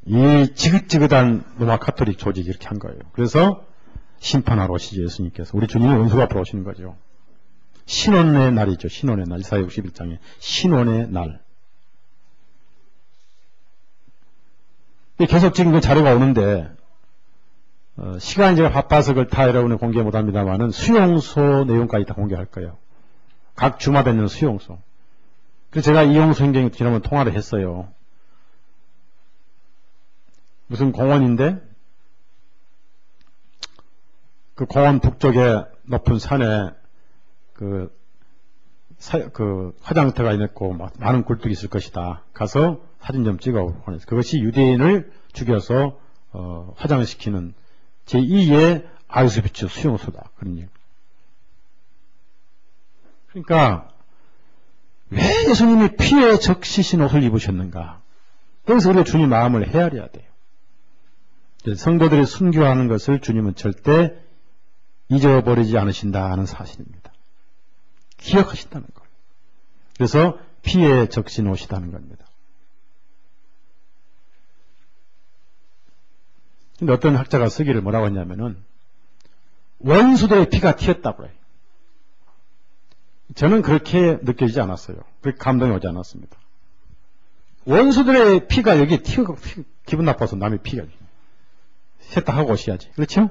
이 지긋지긋한 로마 카톨릭 조직이 이렇게 한 거예요. 그래서 심판하러 오시죠. 예수님께서 우리 주님이 원수가 앞으로 오시는 거죠. 신원의 날이죠. 신원의 날. 이사야 61장에 신원의 날. 계속 지금 그 자료가 오는데 시간이 제가 바빠서 그걸 다 여러분에 공개 못합니다만은 수용소 내용까지 다 공개할 거예요. 각 주마다 있는 수용소. 그래서 제가 이용수 행정이 지난번 통화를 했어요. 무슨 공원인데 그 공원 북쪽에 높은 산에 그 화장터가 있고 많은 굴뚝이 있을 것이다. 가서 사진 좀 찍어오고. 그것이 유대인을 죽여서 화장시키는 제2의 아우슈비츠 수용소다. 그런 얘기. 그러니까 왜 예수님이 피에 적시신 옷을 입으셨는가? 여기서 우리가 주님 마음을 헤아려야 돼요. 성도들이 순교하는 것을 주님은 절대 잊어버리지 않으신다는 사실입니다. 기억하신다는 것. 그래서 피에 적신 옷이라는 겁니다. 근데 어떤 학자가 쓰기를 뭐라고 했냐면은 원수들의 피가 튀었다고 해요. 저는 그렇게 느껴지지 않았어요. 그렇게 감동이 오지 않았습니다. 원수들의 피가 여기 튀고 기분 나빠서 남의 피가 세탁하고 오셔야지. 그렇죠?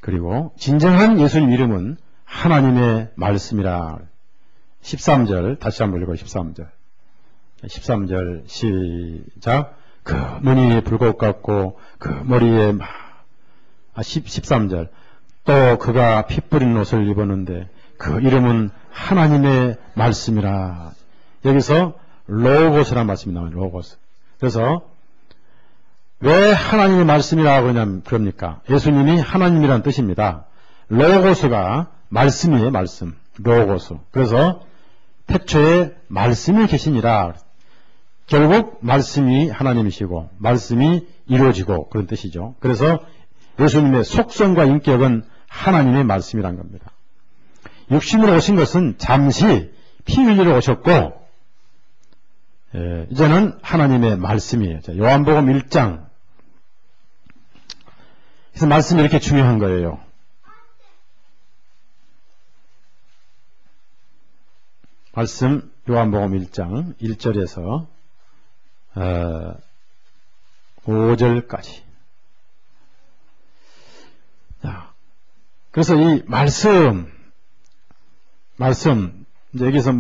그리고 진정한 예수님 이름은 하나님의 말씀이라. 13절 다시 한번 읽어요. 13절 시작. 그 눈이 불꽃 같고 그 머리에 13절 또 그가 피 뿌린 옷을 입었는데 그 이름은 하나님의 말씀이라. 여기서 로고스라는 말씀이 나와요. 로고스. 그래서 왜 하나님의 말씀이라고 그럽니까? 예수님이 하나님이라는 뜻입니다. 로고스가 말씀이에요. 말씀. 로고스. 그래서 태초에 말씀이 계시니라. 결국 말씀이 하나님이시고 말씀이 이루어지고 그런 뜻이죠. 그래서 예수님의 속성과 인격은 하나님의 말씀이란 겁니다. 육신으로 오신 것은 잠시 피 흘리러 오셨고 이제는 하나님의 말씀이에요. 요한복음 1장. 그래서 말씀이 이렇게 중요한 거예요. 말씀 요한복음 1장 1절에서 5절까지. 자, 그래서 이 말씀 이제 여기서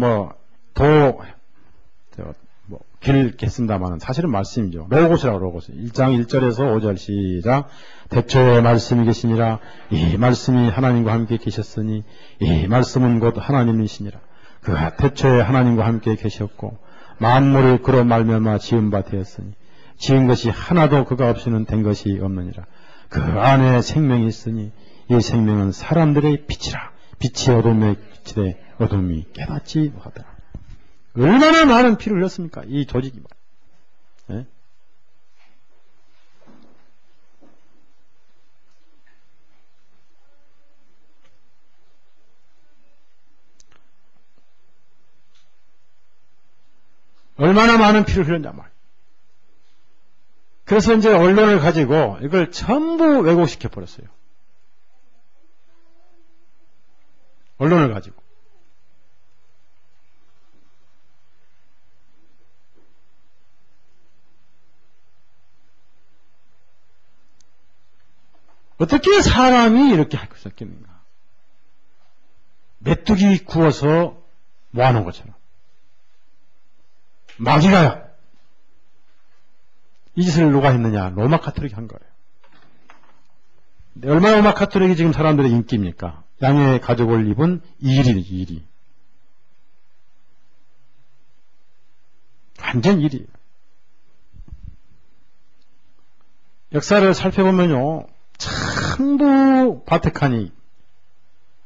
길겠습니다만 사실은 말씀이죠. 로고스라고 로고스. 1장 1절에서 5절 시작. 태초에 말씀이 계시니라. 이 말씀이 하나님과 함께 계셨으니 이 말씀은 곧 하나님이시니라. 그가 태초에 하나님과 함께 계셨고 만물을 그로 말미암아 지은 바 되었으니 지은 것이 하나도 그가 없이는 된 것이 없느니라. 그 안에 생명이 있으니 이 생명은 사람들의 빛이라. 빛이 어둠에 비치되 어둠이 깨닫지 못하더라. 얼마나 많은 피를 흘렸습니까? 이 조직이. 네? 얼마나 많은 피를 흘렸냐 말. 그래서 이제 언론을 가지고 이걸 전부 왜곡시켜 버렸어요. 언론을 가지고. 어떻게 사람이 이렇게 할 수 있겠는가? 메뚜기 구워서 모아놓은 것처럼. 마귀가요. 이 짓을 누가 했느냐? 로마 카톨릭이 한 거예요. 얼마나 로마 카톨릭이 지금 사람들의 인기입니까? 양의 가죽을 입은 일이. 완전 일이에요. 역사를 살펴보면요. 전부 바티칸이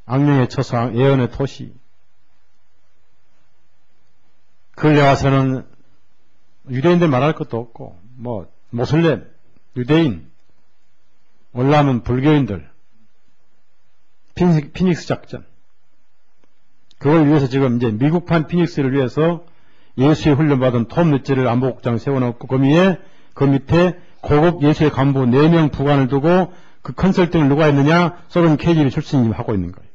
악령의 처소, 예언의 토시. 근래 와서는 유대인들 말할 것도 없고 모슬렘, 유대인, 월남은 불교인들, 피닉스 작전. 그걸 위해서 지금 이제 미국판 피닉스를 위해서 예수의 훈련받은 톰 릿지를 안보국장 세워놓고 그 밑에 고급 예수의 간부 4명 부관을 두고 그 컨설팅을 누가 했느냐? 소련 KGB 출신이 하고 있는 거예요.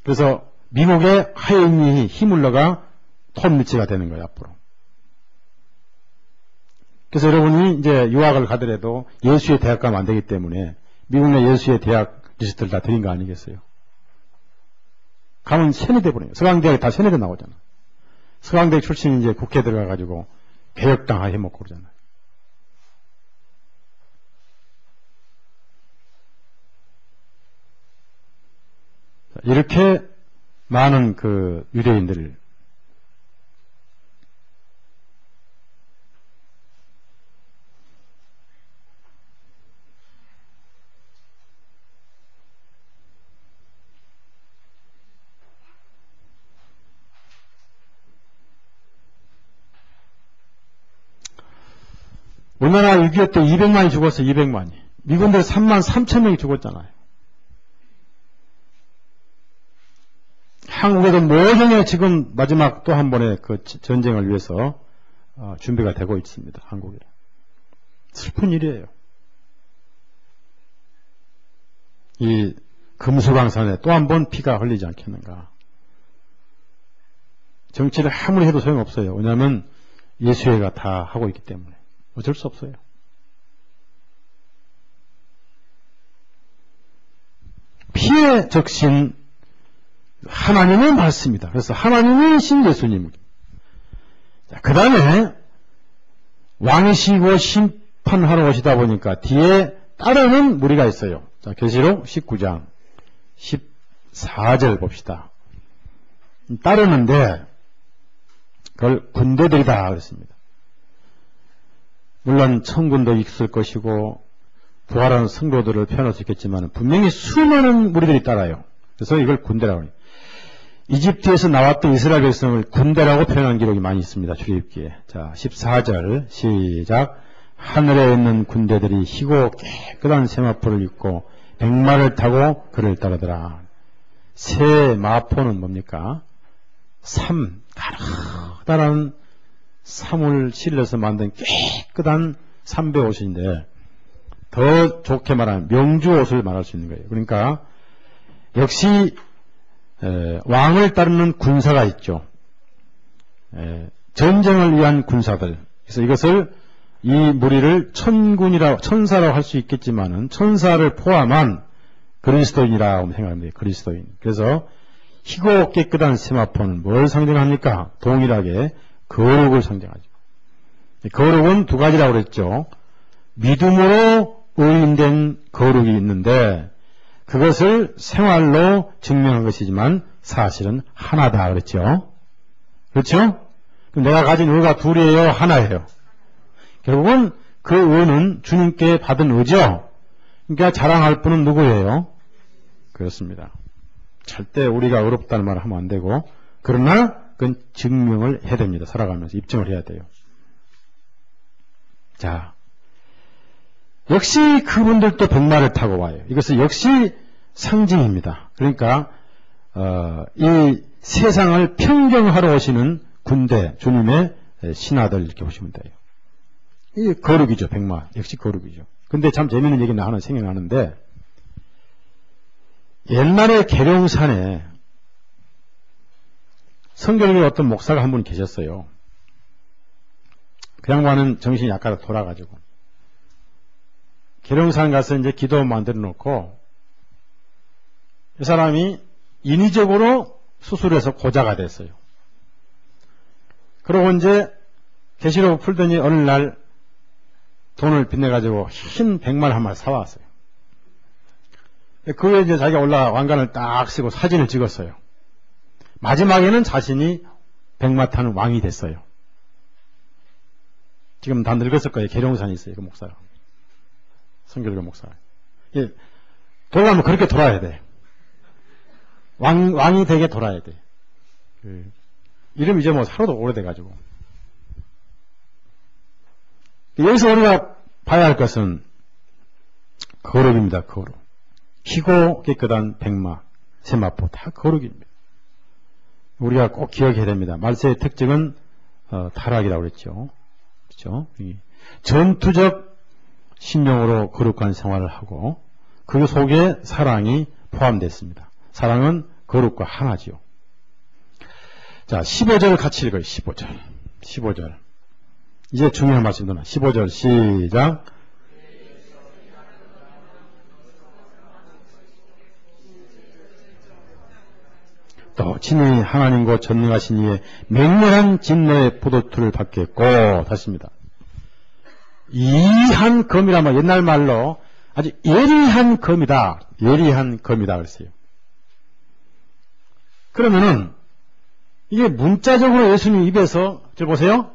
그래서 미국의 하이인이 힘을 넣어가 톰 릿지가 되는 거예요, 앞으로. 그래서 여러분이 이제 유학을 가더라도 예수의 대학 가면 안 되기 때문에 미국 내 예수의 대학 리스트를 다 드린 거 아니겠어요? 가면 세뇌돼 버려요. 서강대학에 다 세뇌돼 나오잖아. 서강대 출신이 이제 국회 들어가가지고 개혁당 해먹고 그러잖아요. 이렇게 많은 그 유대인들, 우리나라 6.25 때 200만이 죽었어요. 200만이. 미군들 3만 3천 명이 죽었잖아요. 한국에도 모종의 지금 마지막 또 한 번의 그 전쟁을 위해서 준비가 되고 있습니다. 한국에. 슬픈 일이에요. 이 금수강산에 또 한 번 피가 흘리지 않겠는가. 정치를 아무리 해도 소용없어요. 왜냐하면 예수회가 다 하고 있기 때문에. 어쩔 수 없어요. 피해 적신 하나님의 말씀이다. 그래서 하나님의 신 예수님. 그 다음에 왕이시고 심판하러 오시다 보니까 뒤에 따르는 무리가 있어요. 자, 계시록 19장 14절 봅시다. 따르는데 그걸 군대들이다 그랬습니다. 물론 천군도 있을 것이고 부활하는 성도들을 표현할 수 있겠지만 분명히 수많은 무리들이 따라요. 그래서 이걸 군대라고 해요. 이집트에서 나왔던 이스라엘 백성을 군대라고 표현한 기록이 많이 있습니다. 출애굽기에. 자, 14절 시작. 하늘에 있는 군대들이 희고 깨끗한 세마포를 입고 백마를 타고 그를 따르더라. 새 마포는 뭡니까? 삼, 가느다란 삼을 실려서 만든 깨끗한 삼배 옷인데 더 좋게 말하면 명주 옷을 말할 수 있는 거예요. 그러니까 역시 왕을 따르는 군사가 있죠. 전쟁을 위한 군사들. 그래서 이것을 이 무리를 천사라고 할 수 있겠지만은 천사를 포함한 그리스도인이라고 생각합니다. 그리스도인. 그래서 희고 깨끗한 세마포는 뭘 상징합니까? 동일하게 거룩을 상징하죠. 거룩은 두 가지라고 그랬죠. 믿음으로 의인된 거룩이 있는데 그것을 생활로 증명한 것이지만 사실은 하나다 그랬죠. 그렇죠? 그럼 내가 가진 의가 둘이에요? 하나예요? 결국은 그 의는 주님께 받은 의죠. 그러니까 자랑할 분은 누구예요? 그렇습니다. 절대 우리가 어렵다는 말을 하면 안 되고 그러나 그건 증명을 해야 됩니다. 살아가면서 입증을 해야 돼요. 자, 역시 그분들도 백마를 타고 와요. 이것은 역시 상징입니다. 그러니까 이 세상을 평정하러 오시는 군대, 주님의 신하들 이렇게 보시면 돼요. 이 거룩이죠. 백마. 역시 거룩이죠. 근데 참 재미있는 얘기가 하나 생각나는데 옛날에 계룡산에 성결교회 어떤 목사가 한 분 계셨어요. 그 양반은 정신이 약간 돌아가지고 계룡산 가서 이제 기도 만들어 놓고 이 사람이 인위적으로 수술해서 고자가 됐어요. 그러고 이제 계시록 풀더니 어느 날 돈을 빚내가지고 흰 백마를 한 마리 사왔어요. 그 후에 이제 자기가 올라가 왕관을 딱 쓰고 사진을 찍었어요. 마지막에는 자신이 백마 타는 왕이 됐어요. 지금 다 늙었을 거예요. 계룡산에 있어요. 그 목사가. 성결교 목사가. 예, 돌아가면 그렇게 돌아야 돼. 왕이 되게 돌아야 돼. 이름 이제 뭐 하루도 오래돼가지고. 여기서 우리가 봐야 할 것은 거룩입니다. 거룩. 희고 깨끗한 백마, 세마포 다 거룩입니다. 우리가 꼭 기억해야 됩니다. 말세의 특징은 타락이라고 그랬죠. 그렇죠? 전투적 신령으로 거룩한 생활을 하고 그 속에 사랑이 포함됐습니다. 사랑은 거룩과 하나지요. 자, 15절 같이 읽어요. 15절. 이제 중요한 말씀입니다. 15절 시작. 또 친히 하나님과 전능하신 이의 맹렬한 진노의 포도틀을 받겠고, 다시입니다. 이한 검이라면 옛날 말로 아주 예리한 검이다. 예리한 검이다 그랬어요. 그러면은 이게 문자적으로 예수님 입에서 저 보세요.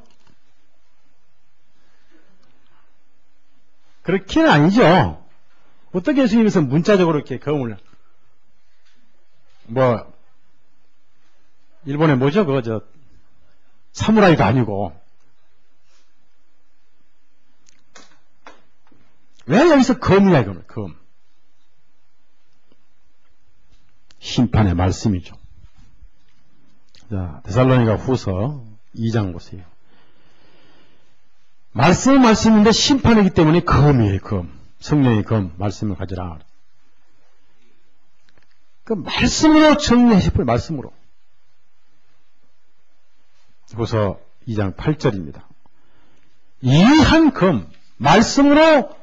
그렇게는 아니죠. 어떻게 예수님 입에서 문자적으로 이렇게 검을 뭐 일본에 뭐죠? 그거 저 사무라이가 아니고 왜 여기서 검이냐 이거는 검. 심판의 말씀이죠. 자, 데살로니가 후서 2장 보세요. 말씀은 말씀인데 심판이기 때문에 검이에요, 검. 성령의 검, 말씀을 가지라. 그 말씀으로 정리하십시오, 말씀으로. 후서 2장 8절입니다. 이한 검, 말씀으로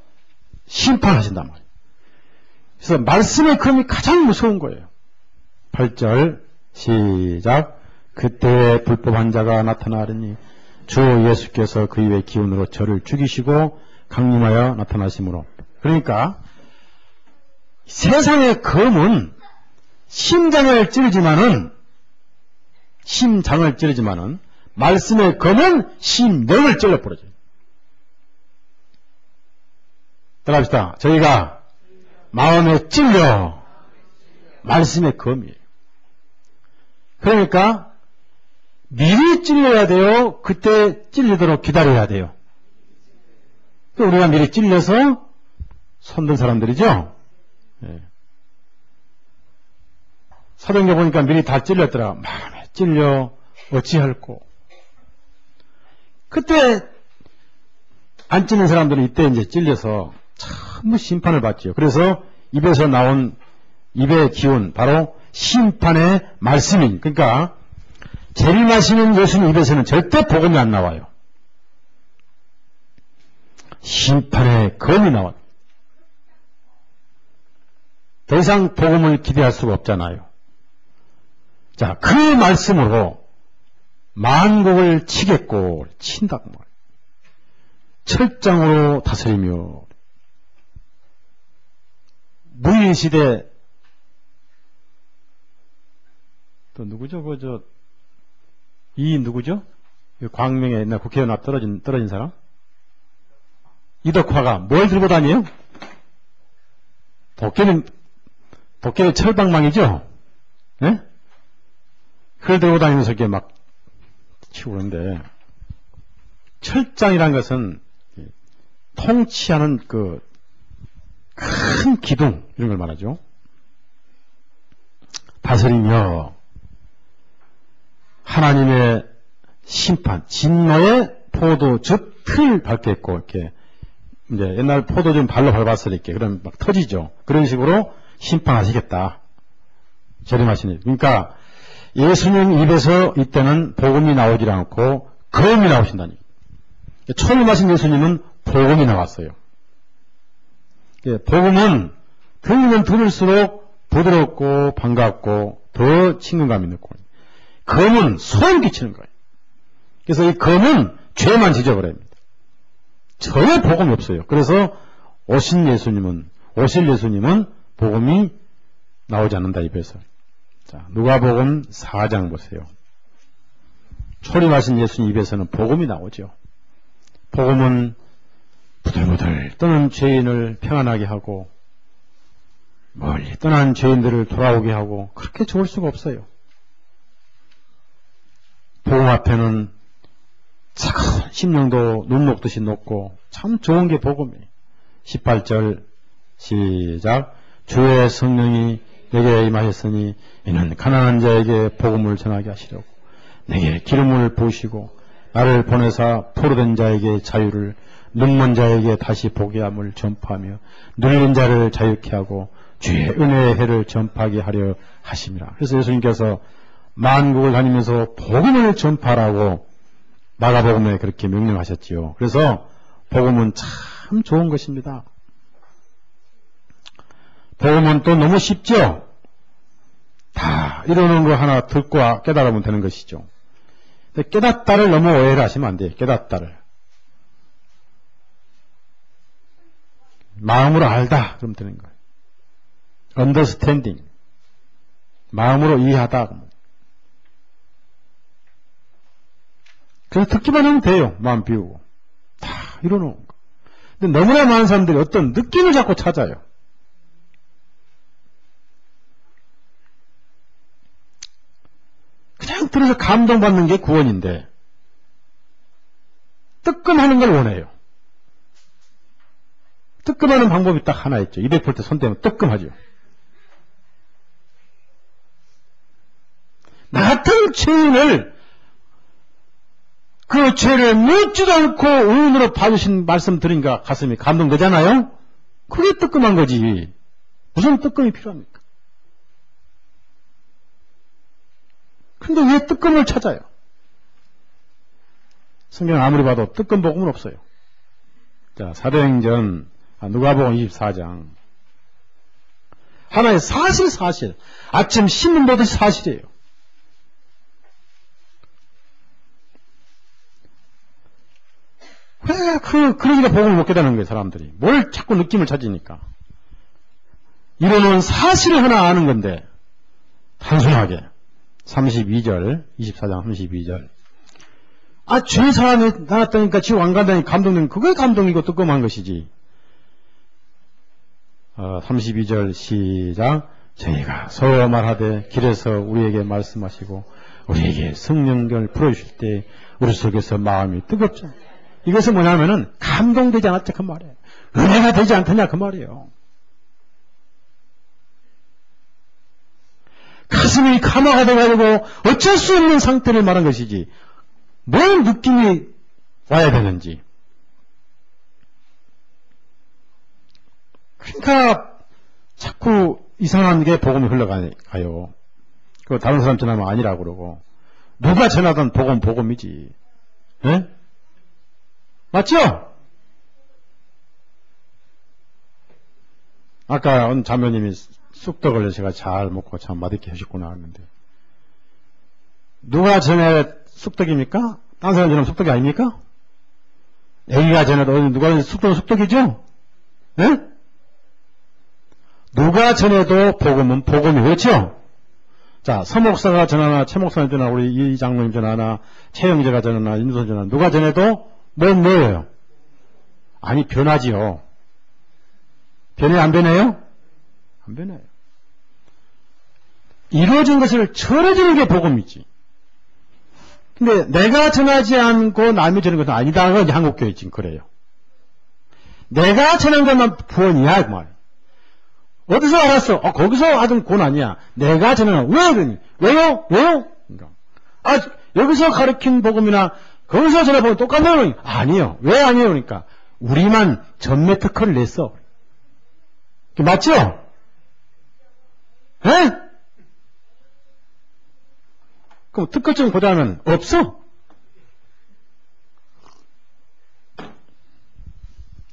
심판하신단 말이에요. 그래서 말씀의 검이 가장 무서운 거예요. 8절 시작. 그때 불법한 자가 나타나리니 주 예수께서 그 입의 기운으로 저를 죽이시고 강림하여 나타나심으로. 그러니까 세상의 검은 심장을 찌르지만은 말씀의 검은 심령을 찔러버려져요. 따라합시다. 저희가 마음에 찔려 말씀의 검이에요. 그러니까 미리 찔려야 돼요? 그때 찔리도록 기다려야 돼요? 또 우리가 미리 찔려서 손든 사람들이죠? 네. 사도행전 보니까 미리 다 찔렸더라. 마음에 찔려 어찌할꼬. 그때 안 찔린 사람들은 이때 이제 찔려서 참 심판을 받죠. 그래서 입에서 나온 입의 기운, 바로 심판의 말씀인. 그러니까 재림하시는 예수님 입에서는 절대 복음이 안 나와요. 심판의 검이 나와요. 더 이상 복음을 기대할 수가 없잖아요. 자, 그 말씀으로 만국을 치겠고 친다고 말해요. 철장으로 다스리며. 무인시대 또 누구죠? 누구죠? 광명에 옛날 국회의원 앞 떨어진 사람? 이덕화가 뭘 들고 다녀요? 도끼는 철방망이죠? 예? 그걸 들고 다니면서 이렇게 막 치고 그러는데, 철장이란 것은 통치하는 그 큰 기둥, 이런 걸 말하죠. 다스리며 하나님의 심판, 진노의 포도즙 틀 밟겠고, 이렇게, 이제 옛날 포도즙 발로 밟았을 때, 그럼 막 터지죠. 그런 식으로 심판하시겠다. 재림하시니. 그러니까, 예수님 입에서 이때는 복음이 나오지 않고, 검이 나오신다니. 처음 하신 예수님은 복음이 나왔어요. 복음은 들으면 들을수록 부드럽고 반갑고 더 친근감이 있고, 검은 소름 끼치는 거예요. 그래서 이 검은 죄만 지적을 합니다. 전혀 복음이 없어요. 그래서 오실 예수님은 복음이 나오지 않는다 입에서. 자, 누가복음 4장 보세요. 초림하신 예수님 입에서는 복음이 나오죠. 복음은 부들부들 떠난 죄인을 평안하게 하고 멀리 떠난 죄인들을 돌아오게 하고, 그렇게 좋을 수가 없어요. 복음 앞에는 차가운 심령도 눈 녹듯이 녹고 참 좋은 게 복음이에요. 18절 시작. 주의 성령이 내게 임하셨으니 이는 가난한 자에게 복음을 전하게 하시려고 내게 기름을 부으시고 나를 보내사 포로된 자에게 자유를, 눈먼 자에게 다시 보게 함을 전파하며 눌린 자를 자유케 하고 주의 은혜의 해를 전파하게 하려 하심이라. 그래서 예수님께서 만국을 다니면서 복음을 전파하라고 마가복음에 그렇게 명령하셨지요. 그래서 복음은 참 좋은 것입니다. 복음은 또 너무 쉽죠. 다 이러는 거 하나 듣고 깨달으면 되는 것이죠. 근데 깨닫다를 너무 오해를 하시면 안 돼요. 깨닫다를. 마음으로 알다 그러면 되는 거예요. understanding. 마음으로 이해하다. 그래서 듣기만 하면 돼요. 마음 비우고. 다 이러는 거. 근데 너무나 많은 사람들이 어떤 느낌을 자꾸 찾아요. 그냥 들어서 감동받는 게 구원인데 뜨끔하는 걸 원해요. 뜨끔하는 방법이 딱 하나 있죠. 200V 손 대면 뜨끔하죠. 나 같은 죄인을 그 죄를 묻지도 않고 의인으로 봐주신 말씀 들으니까 가슴이 감동되잖아요? 그게 뜨끔한 거지. 무슨 뜨끔이 필요합니까? 근데 왜 뜨끔을 찾아요? 성경 아무리 봐도 뜨끔 복음은 없어요. 자, 사도행전 누가복음 24장. 하나의 사실. 아침 신문 보듯이 사실이에요. 왜 그러니까 복음을 못 깨닫는 거예요, 사람들이. 뭘 자꾸 느낌을 찾으니까. 이거는 사실을 하나 아는 건데, 단순하게. 32절, 24장 32절. 죄 사람이 나왔다니까 지옥 안 간다니 감동되는, 그게 감동이고 뜨끔한 것이지. 32절 시작. 저희가 서로 말하되 길에서 우리에게 말씀하시고 우리에게 성령을 풀어주실 때 우리 속에서 마음이 뜨겁죠. 이것은 뭐냐면은 감동되지 않았다 그 말이에요. 은혜가 되지 않더냐 그 말이에요. 가슴이 감화가 돼가지고 어쩔 수 없는 상태를 말한 것이지 뭔 느낌이 와야 되는지. 그러니까 자꾸 이상한 게 복음이 흘러가요. 그 다른 사람 전하면 아니라고 그러고 누가 전하든 복음이지. 네? 맞죠? 아까 어느 자매님이 쑥떡을 제가 잘 먹고 참 맛있게 해주셨구나 하는데 누가 전해 쑥떡입니까? 딴 사람 전하면 쑥떡이 아닙니까? 애기가 전해도 누가 전해 쑥떡은 쑥떡이죠? 네? 누가 전해도 복음은 복음이 그렇죠? 자, 서목사가 전하나 최목사님 전하나 우리 이 장로님 전하나 최영재가 전하나 인선 전하나 누가 전해도 뭐예요? 아니 변하지요. 변해 안 변해요? 안 변해요. 이루어진 것을 전해주는 게 복음이지. 근데 내가 전하지 않고 남이 전하는 것은 아니다. 그건 한국교회 지금 그래요. 내가 전한 것만 구원이야 그 말. 어디서 알았어? 거기서 하던 구원 아니야. 내가 전하는 왜 그러니? 왜요? 그러니까. 여기서 가르친 복음이나 거기서 전해 보면 똑같나요? 아니요. 왜 아니에요? 그러니까 우리만 전매 특허를 냈어. 맞죠? 에? 그럼 특허증 보자면 없어.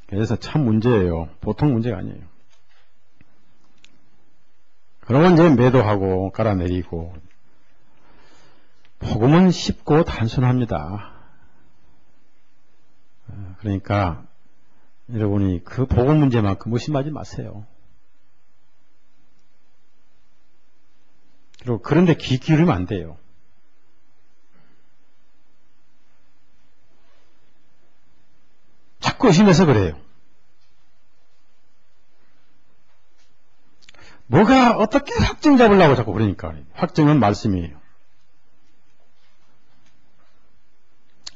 그래서 참 문제예요. 보통 문제가 아니에요. 그러면 이제 매도하고 깔아내리고 복음은 쉽고 단순합니다. 그러니까 여러분이 그 복음 문제만큼 무심하지 마세요. 그리고 그런데 귀 기울이면 안 돼요. 자꾸 의심해서 그래요. 뭐가 어떻게 확증 잡으려고 자꾸 그러니까. 확증은 말씀이에요.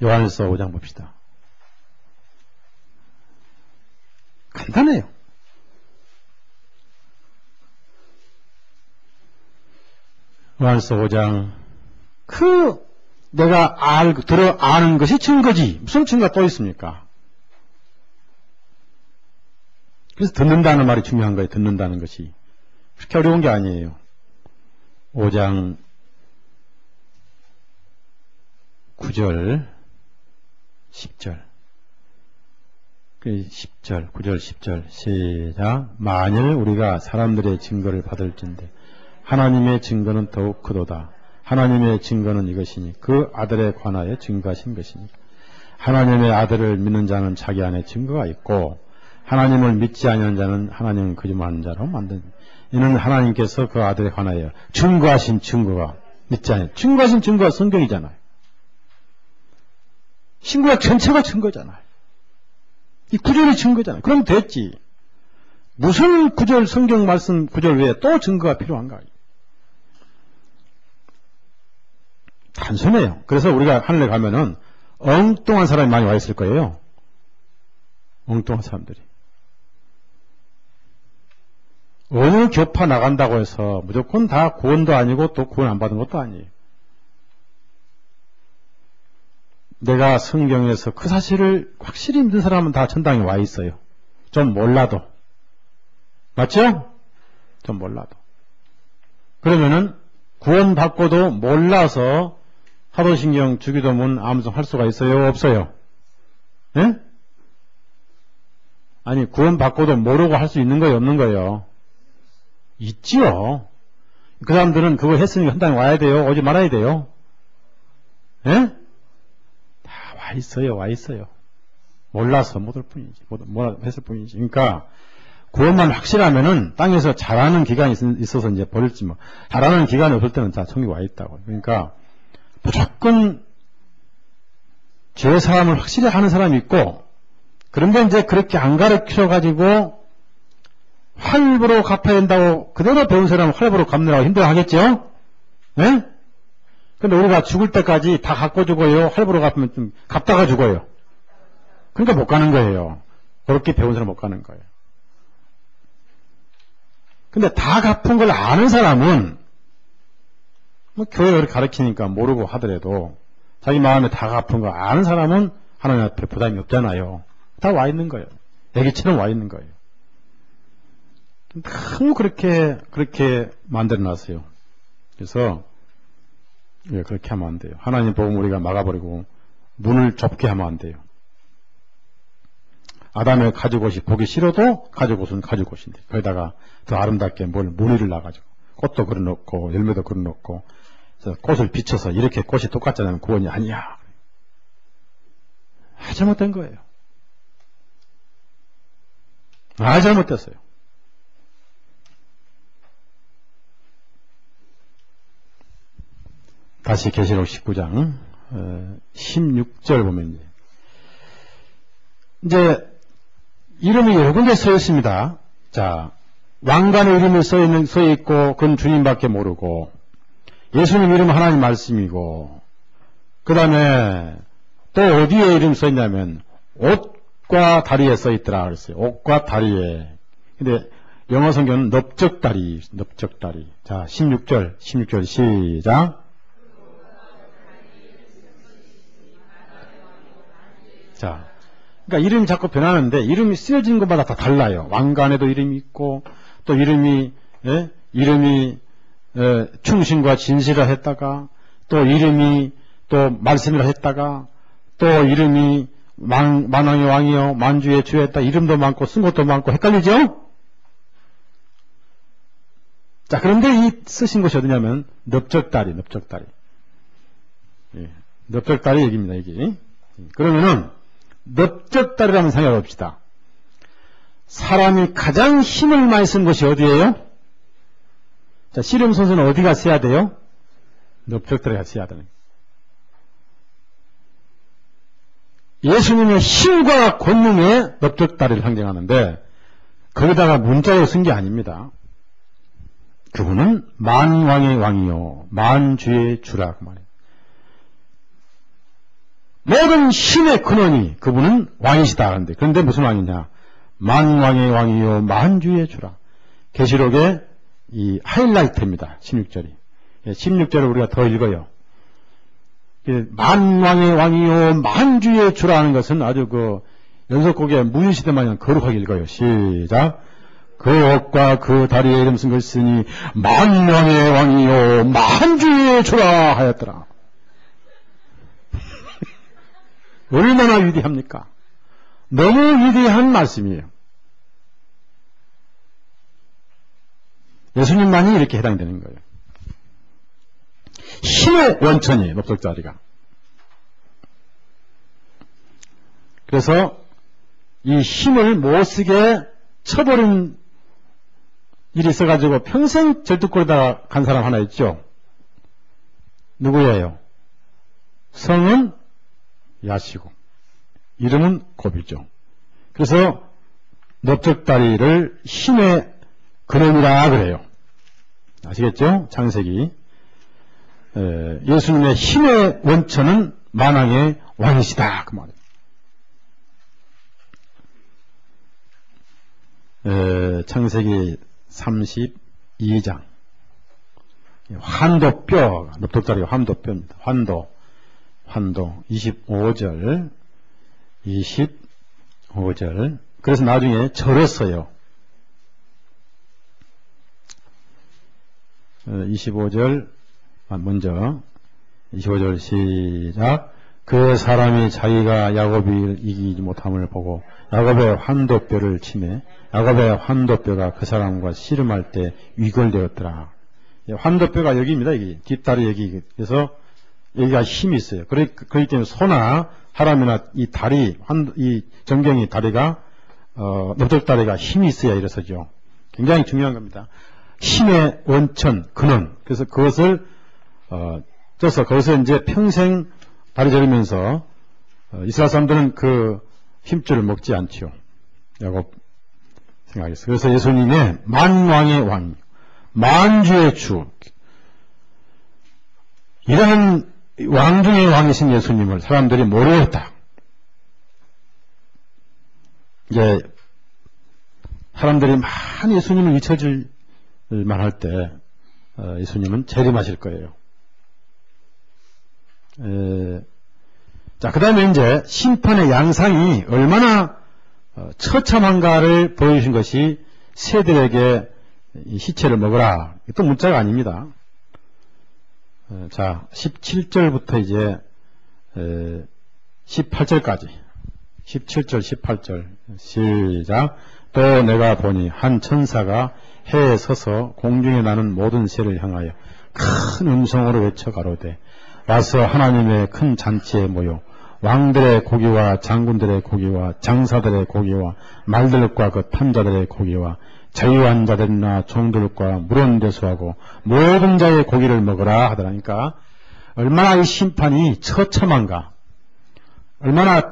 요한일서 5장 봅시다. 간단해요. 요한일서 5장 내가 아는 것이 증거지. 무슨 증거가 또 있습니까? 그래서 듣는다는 말이 중요한 거예요. 듣는다는 것이. 그렇게 어려운 게 아니에요. 5장 9절 10절 9절 10절 시작. 만일 우리가 사람들의 증거를 받을진대 하나님의 증거는 더욱 크도다. 하나님의 증거는 이것이니 그 아들에 관하여 증거하신 것이니 하나님의 아들을 믿는 자는 자기 안에 증거가 있고 하나님을 믿지 아니하는 자는 하나님을 거짓말하는 자로 만든 이는 하나님께서 그 아들에 관하여 증거하신 증거가 믿지 않아요. 증거하신 증거가 성경이잖아요. 신구약 전체가 증거잖아요. 이 구절이 증거잖아요. 그럼 됐지. 무슨 구절, 성경 말씀 구절 외에 또 증거가 필요한가? 단순해요. 그래서 우리가 하늘에 가면은 엉뚱한 사람이 많이 와 있을 거예요. 엉뚱한 사람들이. 어느 교파 나간다고 해서 무조건 다 구원도 아니고 또 구원 안 받은 것도 아니에요. 내가 성경에서 그 사실을 확실히 믿는 사람은 다 천당에 와 있어요. 좀 몰라도. 맞죠? 좀 몰라도. 그러면은 구원 받고도 몰라서 사도신경, 주기도문, 암송 할 수가 있어요? 없어요? 예? 아니, 구원 받고도 모르고 할 수 있는 거예요? 없는 거예요? 있지요. 그 사람들은 그거 했으니까 한 땅에 와야 돼요? 오지 말아야 돼요? 예? 다 와 있어요, 와 있어요. 몰라서 못 올 뿐이지. 뭐라 했을 뿐이지. 그러니까, 구원만 확실하면은 땅에서 잘하는 기간이 있어서 이제 버릴지 뭐. 잘하는 기간이 없을 때는 다 천국에 와 있다고. 그러니까, 무조건 죄 사함을 확실히 하는 사람이 있고, 그런데 이제 그렇게 안 가르쳐가지고 할부로 갚아야 된다고 그대로 배운 사람은 할부로 갚느라고 힘들어하겠죠? 네? 근데 우리가 죽을 때까지 다 갚고 죽어요. 할부로 갚으면 좀 갚다가 죽어요. 그러니까 못 가는 거예요. 그렇게 배운 사람 못 가는 거예요. 근데 다 갚은 걸 아는 사람은 뭐 교회가 그렇게 가르치니까 모르고 하더라도 자기 마음에 다 갚은 거 아는 사람은 하나님 앞에 부담이 없잖아요. 다 와 있는 거예요. 애기처럼 와 있는 거예요. 너무 그렇게 만들어 놨어요. 그래서 예, 그렇게 하면 안 돼요. 하나님 복음 우리가 막아버리고 문을 좁게 하면 안 돼요. 아담의 가죽옷이 보기 싫어도 가죽옷은 가죽옷인데 거기다가 더 아름답게 무늬를 놔가지고 꽃도 그려놓고 열매도 그려놓고 꽃을 비춰서 이렇게 꽃이 똑같잖아요. 구원이 아니야. 잘못된 거예요. 잘못됐어요. 다시 계시록 19장 16절 보면 이제 이름이 여러 군데 써 있습니다. 자, 왕관의 이름이 써 있고 그건 주님밖에 모르고 예수님 이름은 하나님 말씀이고 그 다음에 또 어디에 이름 써 있냐면 옷과 다리에 써 있더라 그랬어요. 옷과 다리에. 근데 영어 성경은 넓적다리. 자, 16절 시작. 자, 그러니까 이름이 자꾸 변하는데 이름이 쓰여지는 것마다 다 달라요. 왕관에도 이름이 있고 또 이름이 충신과 진실을 했다가 또 이름이 또 말씀이라 했다가 또 이름이 만왕의 왕이요 만주의 주였다. 이름도 많고 쓴 것도 많고 헷갈리죠? 자, 그런데 이 쓰신 것이 어디냐면 넓적다리. 예, 넓적다리 얘기입니다. 이게. 그러면은 넓적다리라면 생각해 봅시다. 사람이 가장 힘을 많이 쓴 것이 어디예요? 자, 씨름 선수는 어디가 써야 돼요? 넓적다리가 써야 되는. 예수님의 힘과 권능에 넓적다리를 상징하는데 거기다가 문자로 쓴 게 아닙니다. 그분은 만왕의 왕이요 만주의 주라 그 말이에요. 모든 힘의 근원이 그분은 왕이시다 하는데 그런데 무슨 왕이냐? 만왕의 왕이요 만주의 주라. 계시록의 이 하이라이트입니다. 16절이. 16절을 우리가 더 읽어요. 만왕의 왕이요 만주의 주라는 것은 아주 그 연속곡의 무인시대마냥 거룩하게 읽어요. 시작. 그 옷과 그 다리에 이름 쓴 것을 쓰니 만왕의 왕이요 만주의 주라 하였더라. 얼마나 위대합니까? 너무 위대한 말씀이에요. 예수님만이 이렇게 해당되는 거예요. 힘의 원천이에요, 넓적다리가. 그래서 이 힘을 못 쓰게 쳐버린 일이 있어가지고 평생 절뚝거리다가 간 사람 하나 있죠. 누구예요? 성은 야시고 이름은 고비죠. 그래서 넓적다리를 힘의 근원이라 그래요. 아시겠죠? 창세기. 예수님의 힘의 원천은 만왕의 왕이시다 그 말이에요. 창세기 32장 환도뼈, 넓적다리가 환도뼈입니다. 환도 25절 그래서 나중에 절었어요. 25절 먼저 25절 시작. 그 사람이 자기가 야곱을 이기지 못함을 보고 야곱의 환도뼈를 치매 야곱의 환도뼈가 그 사람과 씨름할 때 위골되었더라. 환도뼈가 여기입니다. 여기 뒷다리 여기. 그래서 여기가 힘이 있어요. 그렇기 때문에 소나 하람이나 이 다리 이 정경이 다리가 넓적다리가 힘이 있어야 이래서죠. 굉장히 중요한 겁니다. 힘의 원천 근원. 그래서 그것을 쪄서 거기서 이제 평생 다리 저리면서 이스라엘 사람들은 그 힘줄을 먹지 않지요. 야곱 생각했어요. 그래서 예수님의 만왕의 왕, 만주의 주, 이러한 왕 중의 왕이신 예수님을 사람들이 모르겠다. 이제 사람들이 많이 예수님을 잊혀질 만할 때 예수님은 재림하실 거예요. 자, 그 다음에 이제 심판의 양상이 얼마나 처참한가를 보여주신 것이 새들에게 이 시체를 먹으라. 또 문자가 아닙니다. 자, 17절부터 이제 18절까지 17절 18절 시작. 또 내가 보니 한 천사가 해에 서서 공중에 나는 모든 새를 향하여 큰 음성으로 외쳐 가로되 와서 하나님의 큰 잔치에 모여 왕들의 고기와 장군들의 고기와 장사들의 고기와 말들과 그 탐자들의 고기와 자유한 자들이나 종들과 물원대수하고 모든 자의 고기를 먹으라 하더라니까. 얼마나 이 심판이 처참한가, 얼마나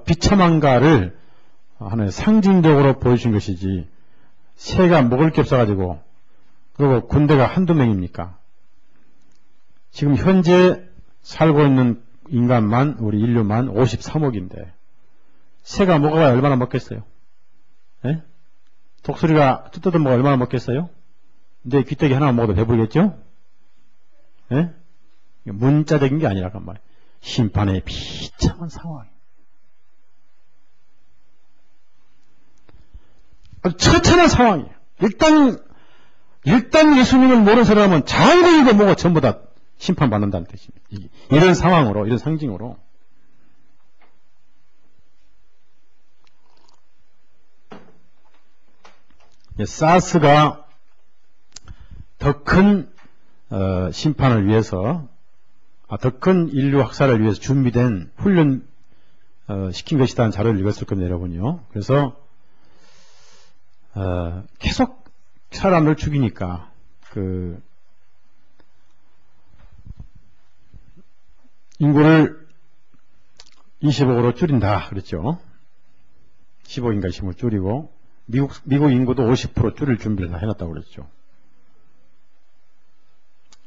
비참한가를 하나의 상징적으로 보여준 것이지, 새가 먹을 게 없어가지고, 그리고 군대가 한두 명입니까? 지금 현재 살고 있는 인간만, 우리 인류만 53억인데, 새가 먹어야 얼마나 먹겠어요? 예? 독수리가 뜯어 먹어 얼마나 먹겠어요? 내 귀때기 하나 먹어도 배부르겠죠? 예? 문자적인 게 아니라 그 말이에요. 심판의 비참한 상황. 처참한 상황이에요. 일단 예수님을 모르는 사람은 장군이고 뭐고 전부 다 심판받는다는 뜻입니다. 이런 상황으로, 이런 상징으로. 사스가 더 큰 심판을 위해서, 더 큰 인류 학살을 위해서 준비된 훈련 시킨 것이라는 자료를 읽었을 겁니다, 여러분요. 그래서 계속 사람을 죽이니까 인구를 20억으로 줄인다 그랬죠. 15억인가 20억을 줄이고 미국 인구도 50% 줄일 준비를 다 해놨다고 그랬죠.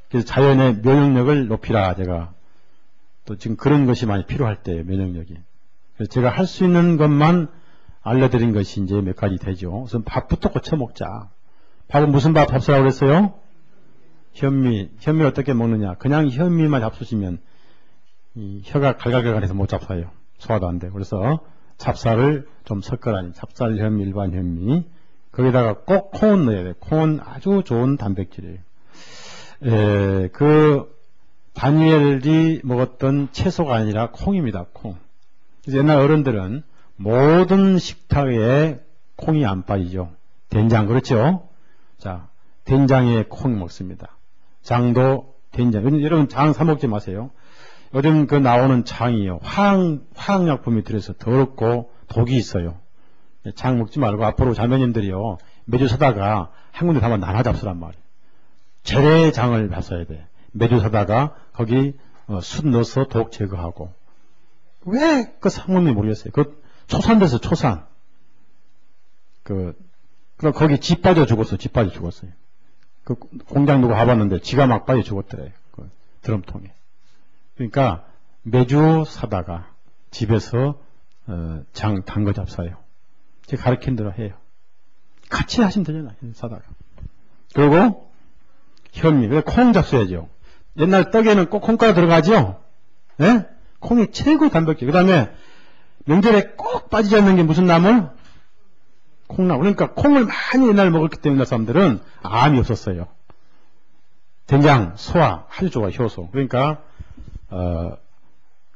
그래서 자연의 면역력을 높이라. 제가 또 지금 그런 것이 많이 필요할 때예요, 면역력이. 그래서 제가 할 수 있는 것만 알려드린 것이 이제 몇 가지 되죠. 우선 밥부터 고쳐 먹자. 밥은 무슨 밥 잡수라고 그랬어요? 현미 어떻게 먹느냐? 그냥 현미만 잡수시면 이 혀가 갈갈갈갈해서 못 잡숴요. 소화도 안 돼요. 그래서 찹쌀을 좀 섞으라니. 찹쌀 현미, 일반 현미. 거기다가 꼭 콩은 넣어야 돼요. 콩은 아주 좋은 단백질이에요. 다니엘이 먹었던 채소가 아니라 콩입니다. 콩. 그래서 옛날 어른들은 모든 식탁에 콩이 안 빠지죠. 된장, 그렇죠? 자, 된장에 콩 먹습니다. 장도 된장. 여러분 장 사 먹지 마세요. 요즘 그 나오는 장이요. 화학약품이 들어서 더럽고 독이 있어요. 장 먹지 말고 앞으로 자매님들이요. 매주 사다가 한 군데 담아 나눠 잡수란 말이에요. 재래장을 봤어야 돼. 매주 사다가 거기 숯 넣어서 독 제거하고. 왜 그 상품이 모르겠어요. 그 초산돼서 초산. 그럼 거기 집 빠져 죽었어. 집 빠져 죽었어요. 그 공장 누구 가봤는데 지가 막 빠져 죽었더래요. 그 드럼통에. 그러니까 매주 사다가 집에서 장 담궈 잡사요. 제가 가르친 대로 해요. 같이 하시면 되잖아요. 사다가. 그리고 현미. 콩 잡숴야죠. 옛날 떡에는 꼭 콩가루 들어가죠. 예? 콩이 최고 단백질. 그 다음에 명절에 꼭 빠지지 않는 게 무슨 나물? 콩나물. 그러니까 콩을 많이 옛날에 먹었기 때문에 사람들은 암이 없었어요. 된장, 소화 아주 좋아. 효소. 그러니까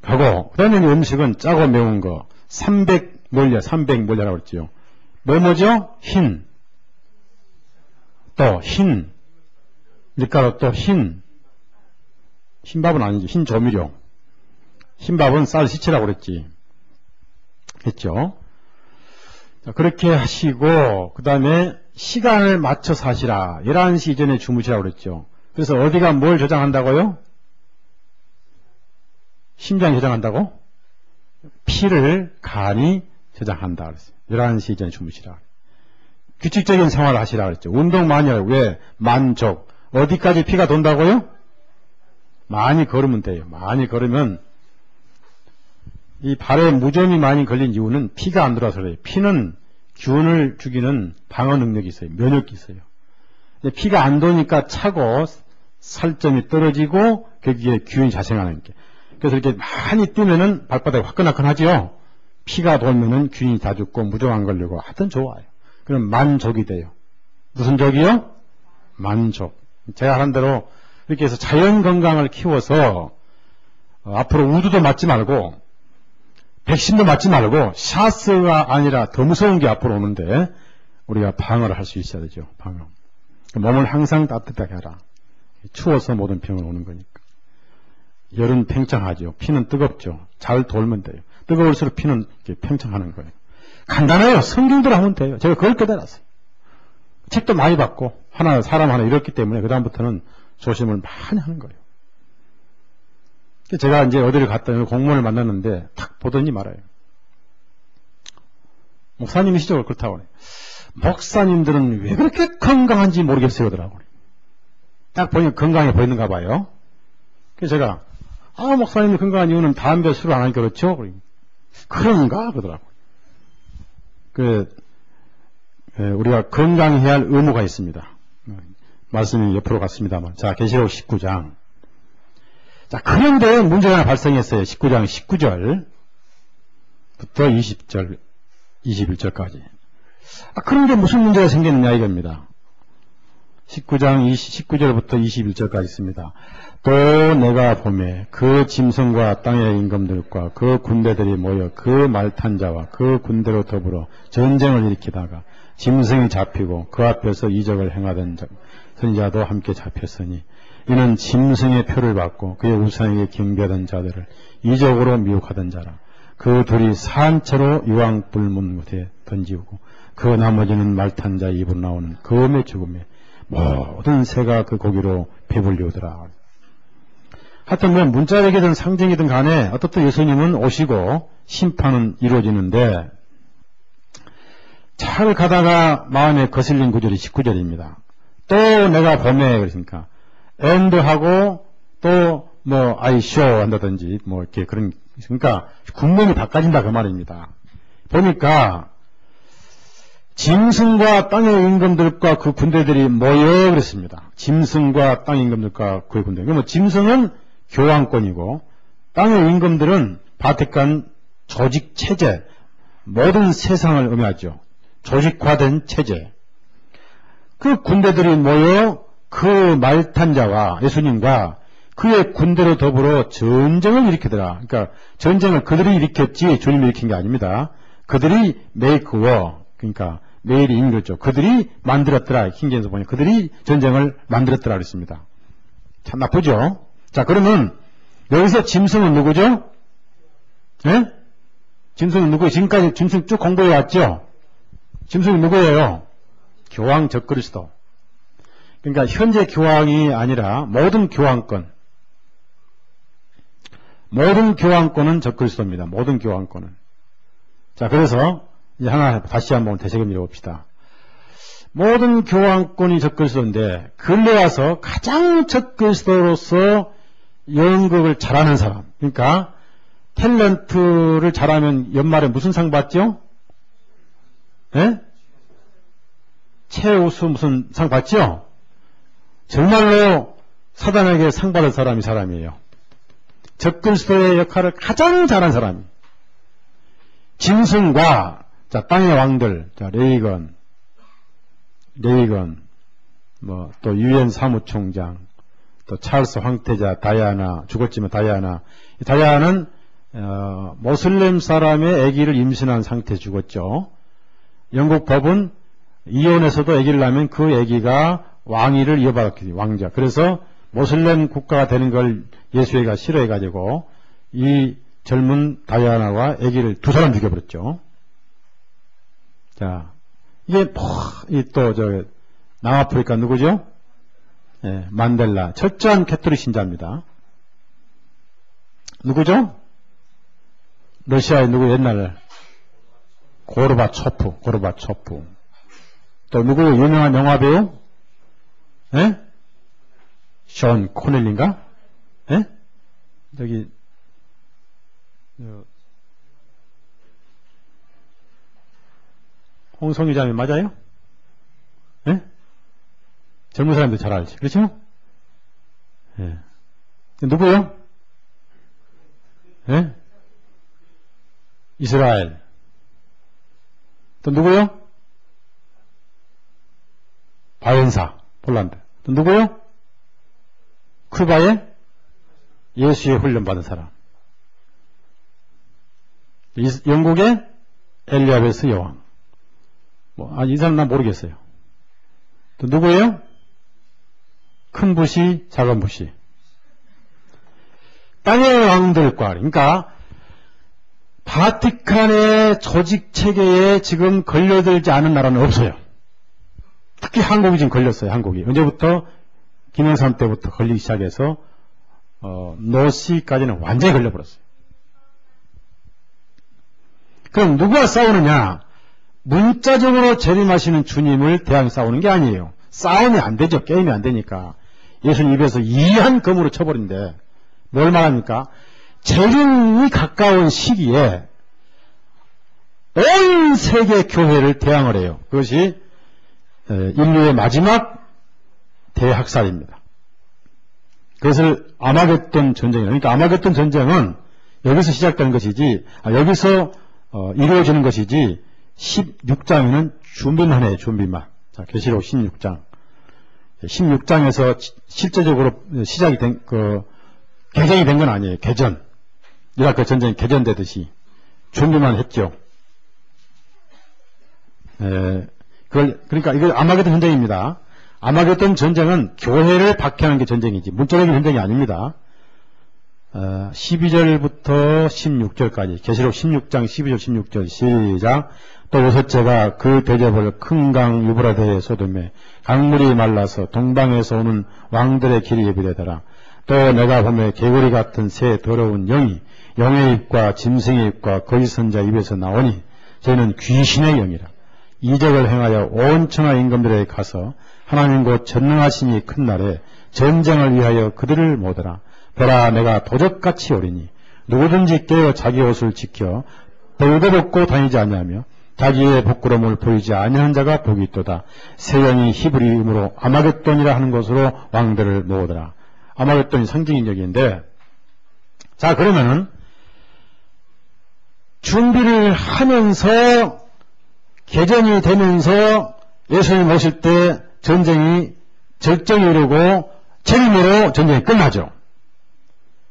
하고 그 다음에 음식은 짜고 매운 거 300몰야라고 그랬지요. 뭐죠? 흰. 또 흰. 밀가루 또 흰밥은 아니지. 흰 조미료. 흰밥은 쌀 시치라고 그랬지. 했죠. 자, 그렇게 하시고 그 다음에 시간을 맞춰서 하시라. 11시 이전에 주무시라고 그랬죠. 그래서 어디가 뭘 저장한다고요? 심장이 저장한다고? 피를 간이 저장한다 그랬어요. 11시 이전에 주무시라. 규칙적인 생활을 하시라 그랬죠. 운동 많이 하고. 왜? 만족. 어디까지 피가 돈다고요? 많이 걸으면 돼요. 많이 걸으면 이 발에 무좀이 많이 걸린 이유는 피가 안 들어와서 그래요. 피는 균을 죽이는 방어 능력이 있어요. 면역이 있어요. 근데 피가 안 도니까 차고 살점이 떨어지고 거기에 균이 자생하는 게. 그래서 이렇게 많이 뛰면은 발바닥이 화끈화끈하죠. 피가 돌면은 균이 다 죽고 무좀 안 걸리고 하여튼 좋아요. 그럼 만족이 돼요. 무슨 족이요? 만족. 제가 하는 대로 이렇게 해서 자연 건강을 키워서 앞으로 우두도 맞지 말고 백신도 맞지 말고 샤스가 아니라 더 무서운 게 앞으로 오는데 우리가 방어를 할 수 있어야 되죠. 방어. 몸을 항상 따뜻하게 하라. 추워서 모든 병은 오는 거니까. 열은 팽창하죠. 피는 뜨겁죠. 잘 돌면 돼요. 뜨거울수록 피는 이렇게 팽창하는 거예요. 간단해요. 성경대로 하면 돼요. 제가 그걸 깨달았어요. 책도 많이 받고 사람 하나 잃었기 때문에 그 다음부터는 조심을 많이 하는 거예요. 제가 이제 어디를 갔더니 공무원을 만났는데 탁 보더니 말아요. 목사님이시죠? 그렇다고 그래요. 목사님들은 왜 그렇게 건강한지 모르겠어요. 그러더라고요. 딱 보니까 건강해 보이는가 봐요. 그래서 제가 목사님이 건강한 이유는 담배 술 안 하니까 그렇죠? 그런가? 그러더라고요. 우리가 건강해야 할 의무가 있습니다. 말씀이 옆으로 갔습니다만. 자, 계시록 19장. 자, 그런데 문제가 하나 발생했어요. 19장 19절부터 20절, 21절까지. 그런데 무슨 문제가 생겼느냐 이겁니다. 19장 19절부터 21절까지 있습니다. 또 내가 보매 그 짐승과 땅의 임금들과 그 군대들이 모여 그 말탄 자와 그 군대로 더불어 전쟁을 일으키다가 짐승이 잡히고 그 앞에서 이적을 행하던 선지자도 함께 잡혔으니 이는 짐승의 표를 받고 그의 우상에게 경배하던 자들을 이적으로 미혹하던 자라. 그 둘이 산채로 유황 불문 곳에 던지고 그 나머지는 말탄 자 입으로 나오는 검의 죽음에 모든 새가 그 고기로 배불리오더라. 하여튼 뭐 문자적이든 상징이든 간에 어떻든 예수님은 오시고 심판은 이루어지는데 잘 가다가 마음에 거슬린 구절이 19절입니다. 또 내가 봄에 그러니까 end하고 또 뭐 I show 한다든지 뭐 이렇게 그런 그러니까 국명이 바꿔진다 그 말입니다. 보니까 짐승과 땅의 임금들과 그 군대들이 모여 그랬습니다. 짐승과 땅의 임금들과 그의 군대. 그러면 짐승은 교황권이고 땅의 임금들은 바티칸 조직 체제, 모든 세상을 의미하죠. 조직화된 체제. 그 군대들이 모여 그 말탄 자와 예수님과 그의 군대로 더불어 전쟁을 일으키더라. 그러니까 전쟁을 그들이 일으켰지 주님이 일으킨 게 아닙니다. 그들이 make war, 그러니까 메일이 읽었죠. 그들이 만들었더라. 킹제임스 보니 그들이 전쟁을 만들었더라 그랬습니다. 참 나쁘죠. 자, 그러면 여기서 짐승은 누구죠? 예? 짐승은 누구예요? 지금까지 짐승 쭉 공부해 왔죠? 짐승은 누구예요? 교황 적그리스도. 그러니까 현재 교황이 아니라 모든 교황권. 모든 교황권은 적그리스도입니다. 모든 교황권은. 자, 그래서 이제 하나 다시 한번 되새김 읽어봅시다. 모든 교황권이 적그리스도인데 근래 와서 가장 적그리스도로서 연극을 잘하는 사람. 그러니까 탤런트를 잘하면 연말에 무슨 상 받죠? 예? 최우수 무슨 상 받죠? 정말로 사단에게 상 받을 사람이 사람이에요. 적그리스도의 역할을 가장 잘한 사람이. 짐승과 자, 땅의 왕들, 자, 레이건, 뭐, 또 유엔 사무총장, 또 찰스 황태자, 다이아나, 죽었지만 다이아나. 다이아나는, 모슬렘 사람의 아기를 임신한 상태에 죽었죠. 영국 법은 이혼해서도 아기를 낳으면 그 아기가 왕위를 이어받았기 때문에, 왕자. 그래서 모슬렘 국가가 되는 걸 예수애가 싫어해가지고, 이 젊은 다이아나와 아기를 두 사람 죽여버렸죠. 자, 이게 남아프리카 누구죠? 예, 만델라. 철저한 캐토릭 신자입니다. 누구죠? 러시아의 누구 옛날 고르바초프. 또 누구 유명한 영화배우? 예? 션 코넬린가? 예? 저기 홍성유자매 맞아요? 예? 젊은 사람들 잘 알지. 그렇죠? 예. 누구요? 예? 이스라엘. 또 누구요? 바엔사, 폴란드. 또 누구요? 쿠바의 예수의 훈련받은 사람. 영국의 엘리자베스 여왕. 이 사람 난 모르겠어요. 또 누구예요? 큰 부시, 작은 부시. 땅의 왕들과, 그러니까, 바티칸의 조직 체계에 지금 걸려들지 않은 나라는 없어요. 특히 한국이 지금 걸렸어요, 한국이. 언제부터? 김영삼 때부터 걸리기 시작해서, 노시까지는 완전히 걸려버렸어요. 그럼 누구와 싸우느냐? 문자적으로 재림하시는 주님을 대항해 싸우는 게 아니에요. 싸움이 안 되죠. 게임이 안 되니까. 예수님 입에서 이한 검으로 쳐버린데 뭘 말합니까? 재림이 가까운 시기에 온 세계 교회를 대항을 해요. 그것이 인류의 마지막 대학살입니다. 그것을 아마겟돈 전쟁이라. 그러니까 아마겟돈 전쟁은 여기서 시작되는 것이지, 여기서 이루어지는 것이지, 16장에는 준비만 해요, 준비만. 자, 계시록 16장. 16장에서 실제적으로 시작이 된, 개정이 된 건 아니에요. 개전. 이라크 전쟁이 개전되듯이. 준비만 했죠. 그러니까 이거 아마겟돈 전쟁입니다. 아마겟돈 전쟁은 교회를 박해하는 게 전쟁이지, 문자적인 전쟁이 아닙니다. 12절부터 16절까지, 계시록 16장 12절 16절 시작. 또 여섯째가 그 대접을 큰 강 유브라데의 소돔에 강물이 말라서 동방에서 오는 왕들의 길이 예비되더라. 또 내가 보매 개구리 같은 새 더러운 영이 영의 입과 짐승의 입과 거짓 선자 입에서 나오니 저는 귀신의 영이라. 이적을 행하여 온 천하 임금들에게 가서 하나님 곧 전능하시니 큰 날에 전쟁을 위하여 그들을 모으더라. 보라, 내가 도적같이 오리니 누구든지 깨어 자기 옷을 지켜 벌도 벗고 다니지 아니하며 자기의 부끄러움을 보이지 아니하는 자가 복이 있도다. 새 영이 히브리 이름으로 아마겟돈이라 하는 것으로 왕들을 모으더라. 아마겟돈이 상징적인데, 자, 그러면은 준비를 하면서 개전이 되면서 예수님 오실 때 전쟁이 절정에 이르고 재림으로 전쟁이 끝나죠.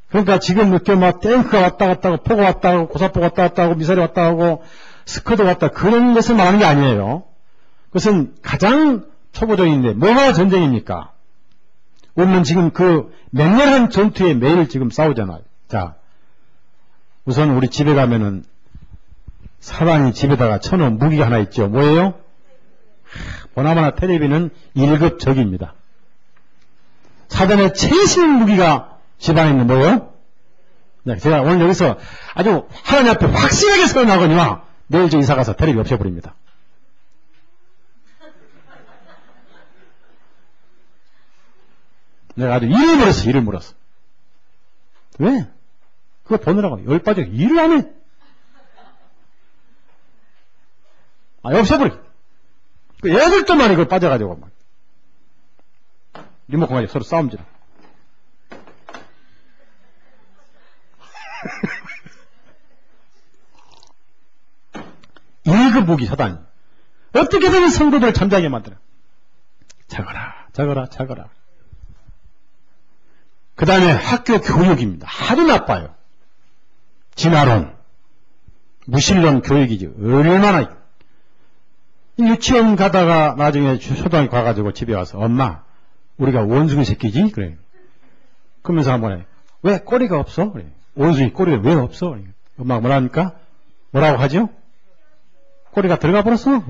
그러니까 지금 이렇게 막 탱크가 왔다 갔다 하고 포가 왔다 하고 고사포가 왔다 갔다 하고 미사일이 왔다 하고 스커드 왔다, 그런 것을 말하는 게 아니에요. 그것은 가장 초보적인데 뭐가 전쟁입니까? 우리는 지금 그 맹렬한 전투에 매일 지금 싸우잖아요. 자, 우선 우리 집에 가면은 사방이 집에다가 쳐놓은 무기가 하나 있죠. 뭐예요? 보나마나 텔레비는 1급 적입니다. 사단의 최신 무기가 집안에 있는 뭐예요? 네, 제가 오늘 여기서 아주 하나님 앞에 확실하게 서나거니와 내일 저 이사 가서 텔레비 없애버립니다. 내가 아주 일을 물었어. 왜? 그거 보느라고 열 빠져 일을 안 해. 없애버려. 그 애들도만 이걸 빠져가지고 막 리모컨 가지고 서로 싸움질. 일급 무기 사단이 어떻게든 성도들 잠자게 만들어. 자거라. 그 다음에 학교 교육입니다. 아주 나빠요. 진화론, 무신론 교육이지. 얼마나. 유치원 가다가 나중에 초등학교 가가지고 집에 와서 엄마, 우리가 원숭이 새끼지? 그래. 그러면서 한번 해. 왜 꼬리가 없어? 그래. 원숭이 꼬리가 왜 없어? 그래. 엄마가 뭐라니까? 뭐라고 하죠? 꼬리가 들어가 버렸어?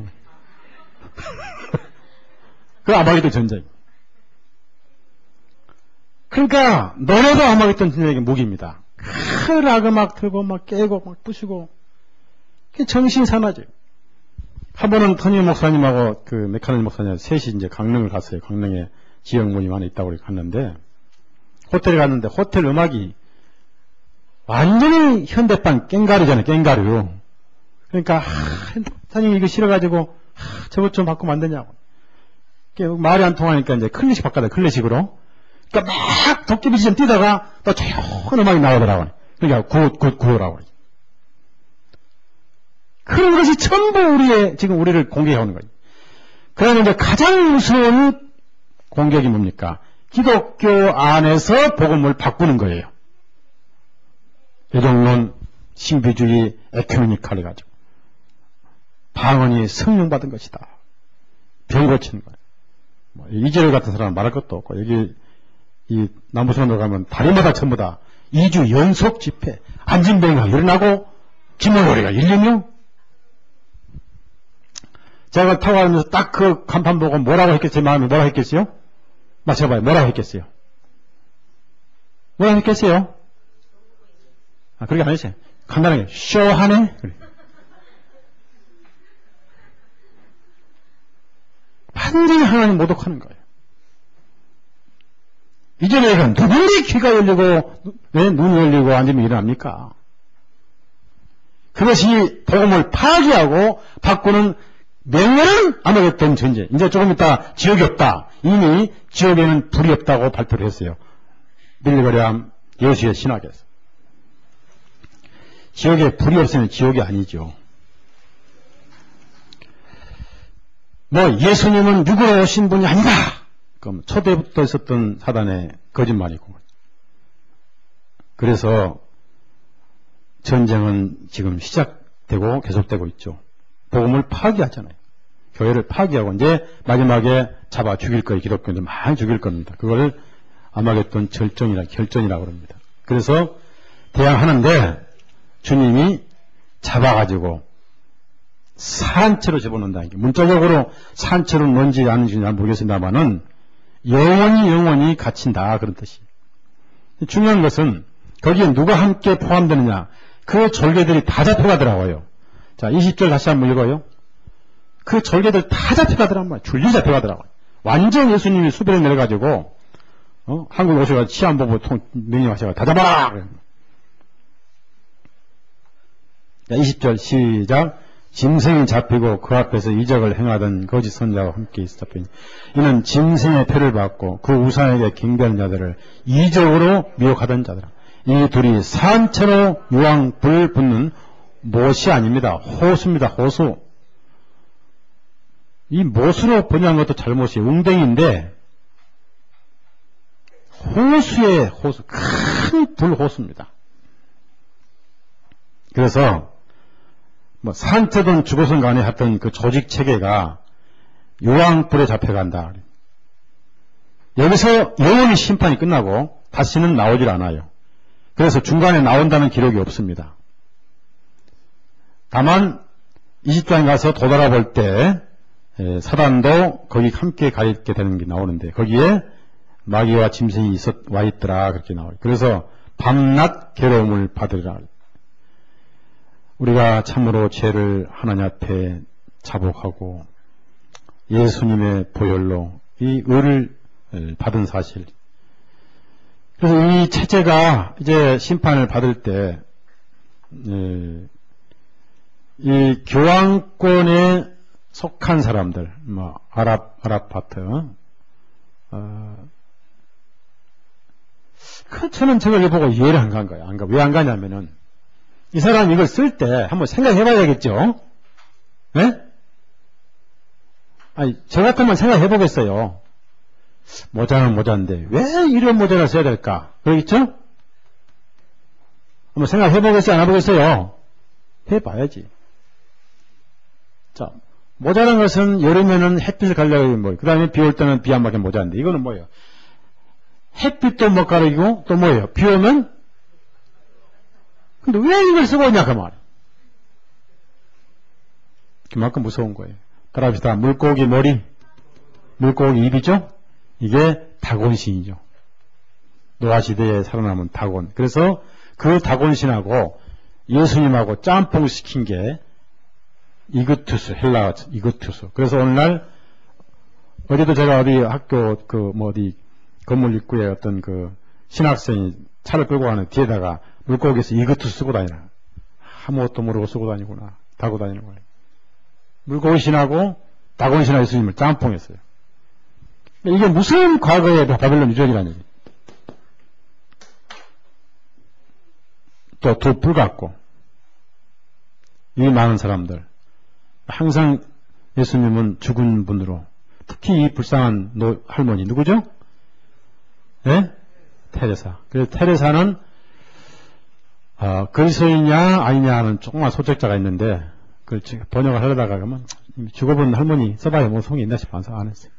그 아마겟돈 전쟁. 그러니까 너네도 아마겟돈 전쟁의 무기입니다. 락 음악 틀고 막 깨고 막 부시고 정신 사나지. 한 번은 터니 목사님하고 그 메카니 목사님 셋이 이제 강릉을 갔어요. 강릉에 지역 모임 안에 있다고 갔는데 호텔에 갔는데 호텔 음악이 완전히 현대판 깽가루잖아요. 깽가루. 그러니까 사장님 이거 싫어가지고 저것 좀 바꾸면 안 되냐고. 말이 안 통하니까 이제 클래식 바꿔야 돼. 클래식으로. 그러니까 막 도깨비처럼 뛰다가 또 조용한 음악이 나오더라고요. 그러니까 굿라고. 그런 것이 전부 지금 우리를 공격해오는 거예요. 그러면 이제 가장 무서운 공격이 뭡니까? 기독교 안에서 복음을 바꾸는 거예요. 예정론, 신비주의, 에큐메니칼 해가지고. 방언이 성령 받은 것이다. 병 고치는 거예요. 이재열 같은 사람은 말할 것도 없고, 여기, 이 남부선으로 가면 다리마다 전부 다 2주 연속 집회, 안진뱅이가 일어나고, 김원호리가 1년요? 제가 타고 가면서 딱 그 간판 보고 뭐라고 했겠어요? 마음이 뭐라고 했겠어요? 맞춰봐요. 뭐라고 했겠어요? 뭐라고 했겠어요? 그렇게 안 했어요. 간단하게, 쇼하네? 그래. 완전히 하나님 모독하는 거예요. 이전에 이건 누구의 귀가 열리고, 왜 눈이 열리고 앉으면 일어납니까? 그것이 복음을 파괴하고 바꾸는 맹렬한 아마겟돈 전쟁. 이제 조금 있다 지옥이 없다. 이미 지옥에는 불이 없다고 발표를 했어요. 빌리그레함 예수의 신학에서. 지옥에 불이 없으면 지옥이 아니죠. 예수님은 육으로 오신 분이 아니다. 그럼 초대부터 있었던 사단의 거짓말이고. 그래서 전쟁은 지금 시작되고 계속되고 있죠. 복음을 파괴하잖아요. 교회를 파괴하고 이제 마지막에 잡아 죽일 거예요. 기독교인들 많이 죽일 겁니다. 그걸 아마겟돈 결전이라고 합니다. 그래서 대항하는데 주님이 잡아가지고 산채로 집어넣는다는 게 문자적으로 산채로 뭔지 아는지 잘 모르겠습니다만은 영원히 갇힌다 그런 뜻이. 중요한 것은 거기에 누가 함께 포함되느냐. 그 절개들이 다 잡혀가더라고요. 자, 20절 다시 한번 읽어요. 그 절개들 다 잡혀가더라고요. 줄리 잡혀가더라고요. 완전 예수님이 수배를 내려가지고, 한국에 오셔가지고 치안 보고 명령하셔가지고 다 잡아라! 자, 20절 시작. 짐승이 잡히고 그 앞에서 이적을 행하던 거짓 선자와 함께 있었더니 이는 짐승의 표를 받고 그 우상에게 경배하는 자들을 이적으로 미혹하던 자들. 이 둘이 산채로 유황 불 붙는 못이 아닙니다. 호수입니다. 호수. 이 못으로 번역한 것도 잘못이에요. 웅덩이인데 호수의 호수. 큰 불호수입니다. 그래서 산채든 죽어선 간에 했던 그 조직 체계가 유황불에 잡혀간다. 여기서 영원히 심판이 끝나고 다시는 나오질 않아요. 그래서 중간에 나온다는 기록이 없습니다. 다만 20장에 가서 도달아볼 때 사단도 거기 함께 가 있게 되는 게 나오는데 거기에 마귀와 짐승이 와 있더라 그렇게 나와요. 그래서 밤낮 괴로움을 받으리라. 우리가 참으로 죄를 하나님 앞에 자복하고 예수님의 보혈로 이 의를 받은 사실. 그래서 이 체제가 이제 심판을 받을 때 이 교황권에 속한 사람들, 뭐 아랍파트, 저는 저걸 보고 이해를 안 간 거예요. 왜 안 가냐면은 이 사람이 이걸 쓸 때 한번 생각해봐야겠죠. 네? 아니 저 같으면 생각해보겠어요. 모자는 모자인데 왜 이런 모자를 써야 될까? 그러겠죠? 한번 생각해보겠어요? 안 해보겠어요? 해봐야지. 자, 모자란 것은 여름에는 햇빛을 가려고 뭐, 그 다음에 비 올 때는 비 안 맞게 모자인데, 이거는 뭐예요? 햇빛도 못 가리고, 또 뭐예요? 비 오면? 근데 왜 이걸 쓰고 있냐, 그 말. 그만큼 무서운 거예요. 따라합시다. 물고기 머리, 물고기 입이죠? 이게 다곤신이죠. 노아시대에 살아남은 다곤. 그래서 그 다곤신하고 예수님하고 짬뽕 시킨 게 이그투스, 헬라 이그투스. 그래서 오늘날, 어제도 제가 어디 학교, 어디 건물 입구에 어떤 신학생이 차를 끌고 가는 뒤에다가 물고기에서 이그투스 쓰고 다니나. 아무것도 모르고 쓰고 다니구나. 타고 다니는 거예요. 물고기 신하고 다곤 신하 예수님을 짬뽕했어요. 이게 무슨 과거의 바벨론 유적이라는 얘기. 또 두 뿔 같고, 이 많은 사람들. 항상 예수님은 죽은 분으로, 특히 이 불쌍한 할머니, 누구죠? 네? 테레사. 그래서 테레사는, 그리스도이냐, 아니냐 하는 조그만 소책자가 있는데, 그걸 번역을 하려다가 그러면, 죽어본 할머니 써봐야 뭐 성이 있나 싶어서 안 했어요.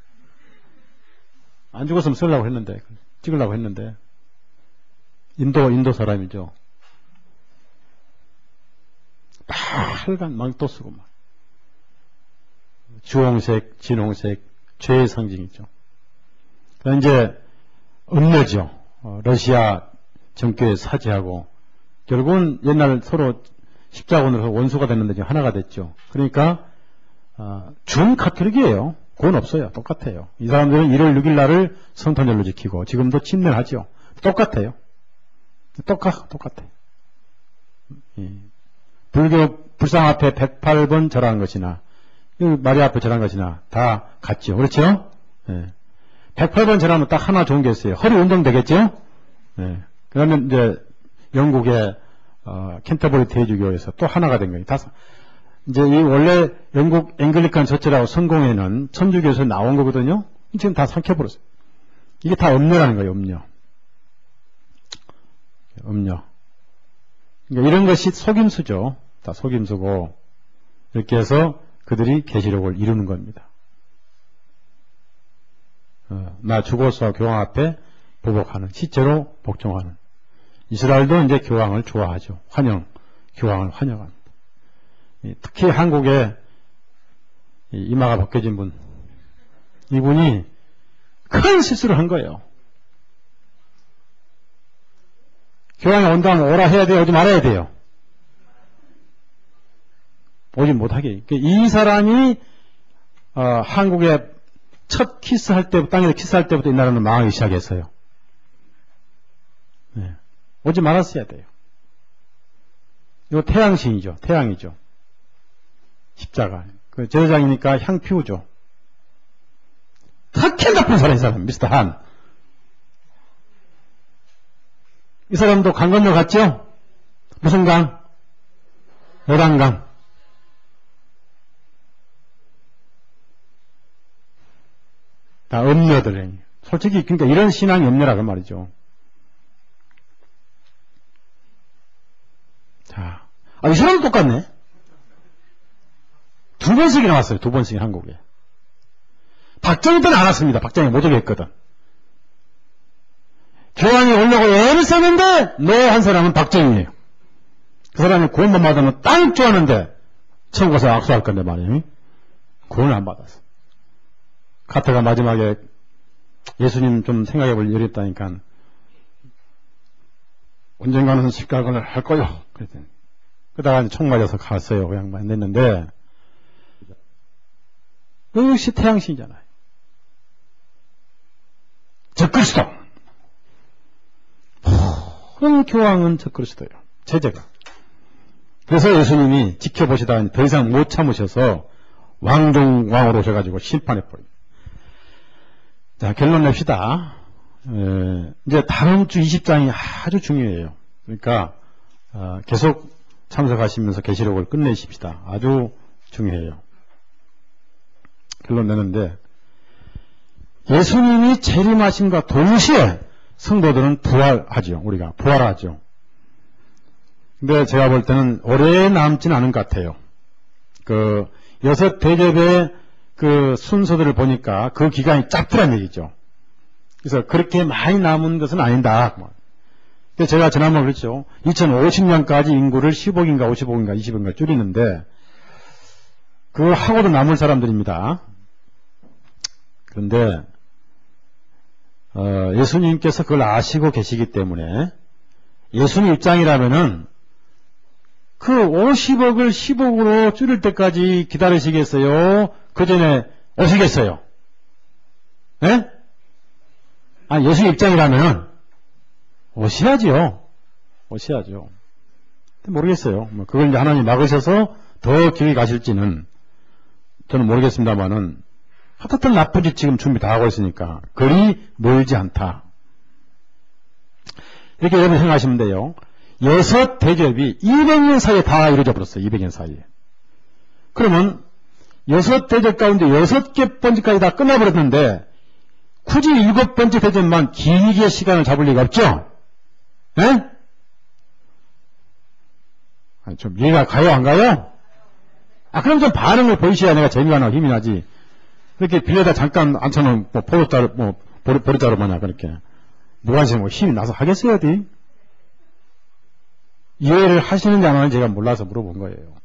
안 죽었으면 쓰려고 했는데, 찍으려고 했는데, 인도 사람이죠. 빨간 망토 쓰고 막. 주홍색, 진홍색, 죄의 상징이죠. 그다음 이제 음녀죠. 러시아 정교회 사지하고 결국은 옛날 서로 십자군으로 원수가 됐는데 지금 하나가 됐죠. 그러니까 준카톨릭이에요. 그건 없어요. 똑같아요. 이 사람들은 1월 6일 날을 성탄절로 지키고 지금도 침례하죠. 똑같아요. 똑같아요. 불교 불상 앞에 108번 절하는 것이나 마리아 앞에 절한 것이나 다 같죠. 그렇죠? 네. 108번 절하면 딱 하나 좋은 게 있어요. 허리 운동 되겠죠? 네. 그러면 이제 영국의 캔터버리 대주교에서 또 하나가 된 거예요. 이제 이 원래 영국 앵글리칸 처치라고 성공회는 천주교에서 나온 거거든요. 지금 다 삼켜버렸어요. 이게 다 음녀라는 거예요. 음녀. 그러니까 이런 것이 속임수죠. 다 속임수고 이렇게 해서 그들이 계시록을 이루는 겁니다. 나 죽어서 교황 앞에 보복하는, 실제로 복종하는. 이스라엘도 이제 교황을 좋아하죠. 교황을 환영합니다. 특히 한국에 이마가 벗겨진 분, 이분이 큰 실수를 한 거예요. 교황이 온다면 오라 해야 돼요? 오지 말아야 돼요? 오지 못하게. 이 사람이 한국에 첫 키스할 때부터, 땅에서 키스할 때부터 이 나라는 망하기 시작했어요. 네. 오지 말았어야 돼요. 이거 태양신이죠. 태양이죠. 십자가. 제사장이니까 향 피우죠. 특히 나쁜 사람, 이 사람, 미스터 한. 이 사람도 강 건너 갔죠? 무슨 강? 요단강. 다 음녀들. 솔직히, 그러니까 이런 신앙이 음녀라고 말이죠. 자. 이 사람도 똑같네. 2번씩이 나왔어요. 2번씩이 한국에. 박정희 때는 알았습니다. 박정희 못 오겠거든. 교황이 오려고 애를 썼는데 노 한 사람은 박정희예요. 그 사람이 구원만 받으면 땅 좋아하는데 천국 가서 악수할 건데 말이에요. 구원을 안 받았어. 카터가 마지막에 예수님 좀 생각해 볼 일이 있다니까 언젠가는 십자가를 할 거요. 그랬더니 그러다가 총 맞아서 갔어요. 그 양반이 냈는데 역시 태양신이잖아요. 적그리스도. 모든 교황은 적그리스도예요. 제재가. 그래서 예수님이 지켜보시다가 더 이상 못 참으셔서 왕중왕으로 오셔가지고 심판해버려요. 자, 결론 냅시다. 이제 다음 주 20장이 아주 중요해요. 그러니까 계속 참석하시면서 계시록을 끝내십시다. 아주 중요해요. 결론 내는데 예수님이 재림하심과 동시에 성도들은 부활하죠. 우리가 부활하죠. 근데 제가 볼 때는 오래 남지는 않은 것 같아요. 그 여섯 대접의 그 순서들을 보니까 그 기간이 짧더란 얘기죠. 그래서 그렇게 많이 남은 것은 아니다. 근데 제가 지난번에 그랬죠. 2050년까지 인구를 10억인가 50억인가 20억인가 줄이는데 그거 하고도 남을 사람들입니다. 그런데 예수님께서 그걸 아시고 계시기 때문에 예수님 입장이라면은 그 50억을 10억으로 줄일 때까지 기다리시겠어요? 그 전에 오시겠어요? 예? 아니, 예수님 입장이라면은 오셔야지요. 오셔야죠. 모르겠어요. 그걸 이제 하나님 막으셔서 더 길게 가실지는 저는 모르겠습니다만은 하여튼 나쁘지 지금 준비 다 하고 있으니까 그리 멀지 않다. 이렇게 여러분 생각하시면 돼요. 여섯 대접이 200년 사이에 다 이루어져 버렸어요. 200년 사이에. 그러면 여섯 대접 가운데 6개 번째까지 다 끝나버렸는데 굳이 7번째 대접만 길게 시간을 잡을 리가 없죠? 예? 아니, 좀 이해가 가요, 안 가요? 그럼 좀 반응을 보이셔야 내가 재미가 나고 힘이 나지. 그렇게 빌려다 잠깐 앉혀놓은 보릿자루 마냥 그렇게 무관심 힘이 나서 하겠어요, 어디? 이해를 하시는지 안 하는지 제가 몰라서 물어본 거예요.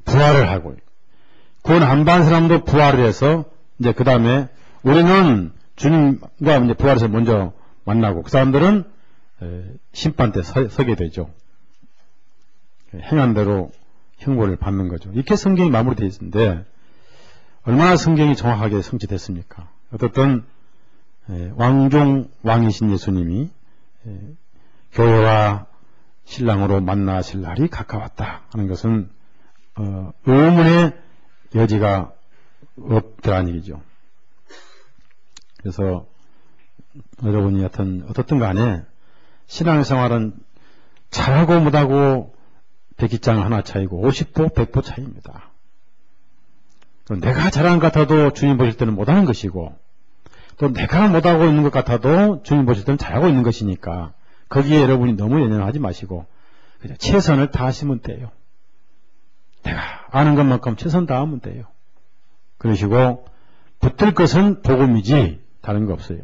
부활을 하고 구원 안 받은 사람도 부활을 해서 이제 그 다음에 우리는 주님과 이제 부활해서 먼저 만나고 그 사람들은 심판 때 서게 되죠. 행한 대로 형벌을 받는 거죠. 이렇게 성경이 마무리되어 있는데 얼마나 성경이 정확하게 성취됐습니까? 어떻든 왕중 왕이신 예수님이 교회와 신랑으로 만나실 날이 가까웠다 하는 것은 의문의 여지가 없더란 얘기죠. 그래서 여러분이 어떻든 간에 신앙생활은 잘하고 못하고 백기장 하나 차이고 50보 100보 차이입니다. 내가 잘하는 것 같아도 주님 보실 때는 못하는 것이고 또 내가 못하고 있는 것 같아도 주님 보실 때는 잘하고 있는 것이니까 거기에 여러분이 너무 연연하지 마시고 그냥 최선을 다하시면 돼요. 내가 아는 것만큼 최선 다하면 돼요. 그러시고 붙들 것은 복음이지 다른 거 없어요.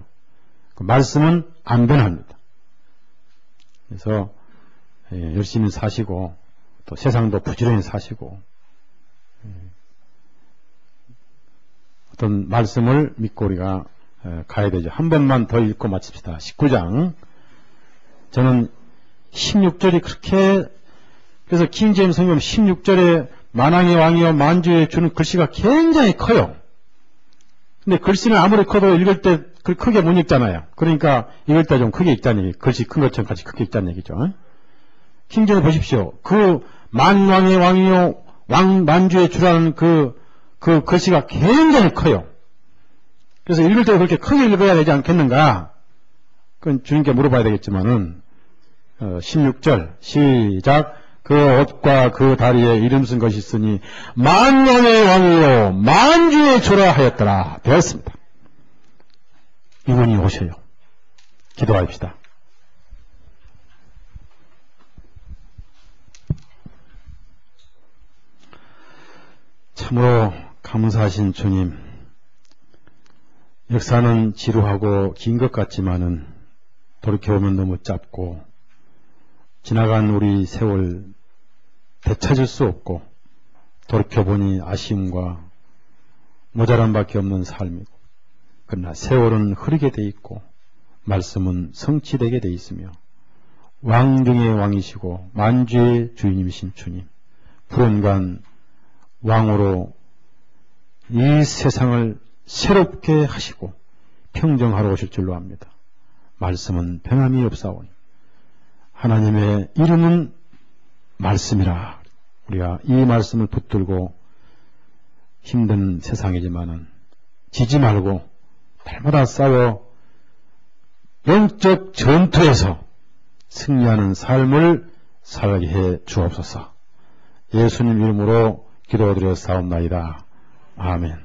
그 말씀은 안 변합니다. 그래서 열심히 사시고 또 세상도 부지런히 사시고 어떤 말씀을 믿고 우리가 가야 되죠. 한 번만 더 읽고 마칩시다. 19장. 저는 16절이 그렇게 그래서 킹제임스 성경 16절에 만왕의 왕이여 만주에 주는 글씨가 굉장히 커요. 근데 글씨는 아무리 커도 읽을 때 크게 못 읽잖아요. 그러니까 읽을 때 좀 크게 읽자는 얘기. 글씨 큰 것처럼 같이 크게 읽자는 얘기죠. 킹제임스 보십시오. 그 만왕의 왕이요 만주의 주라는 그 글씨가 굉장히 커요. 그래서 읽을 때 그렇게 크게 읽어야 되지 않겠는가? 그건 주님께 물어봐야 되겠지만은 16절 시작. 그 옷과 그 다리에 이름 쓴 것이 있으니 만왕의 왕이요 만주의 주라 하였더라 되었습니다. 이분이 오셔요. 기도합시다. 참으로 감사하신 주님, 역사는 지루하고 긴 것 같지만은 돌이켜보면 너무 짧고 지나간 우리 세월 되찾을 수 없고 돌이켜보니 아쉬움과 모자람밖에 없는 삶이고, 그러나 세월은 흐르게 돼 있고 말씀은 성취되게 돼 있으며 왕 중의 왕이시고 만주의 주인님이신 주님, 불언간 왕으로 이 세상을 새롭게 하시고 평정하러 오실 줄로 압니다. 말씀은 변함이 없사오니 하나님의 이름은 말씀이라. 우리가 이 말씀을 붙들고 힘든 세상이지만은 지지 말고 날마다 싸워 영적 전투에서 승리하는 삶을 살게 해 주옵소서. 예수님 이름으로 기도드려 싸움나이다. 아멘.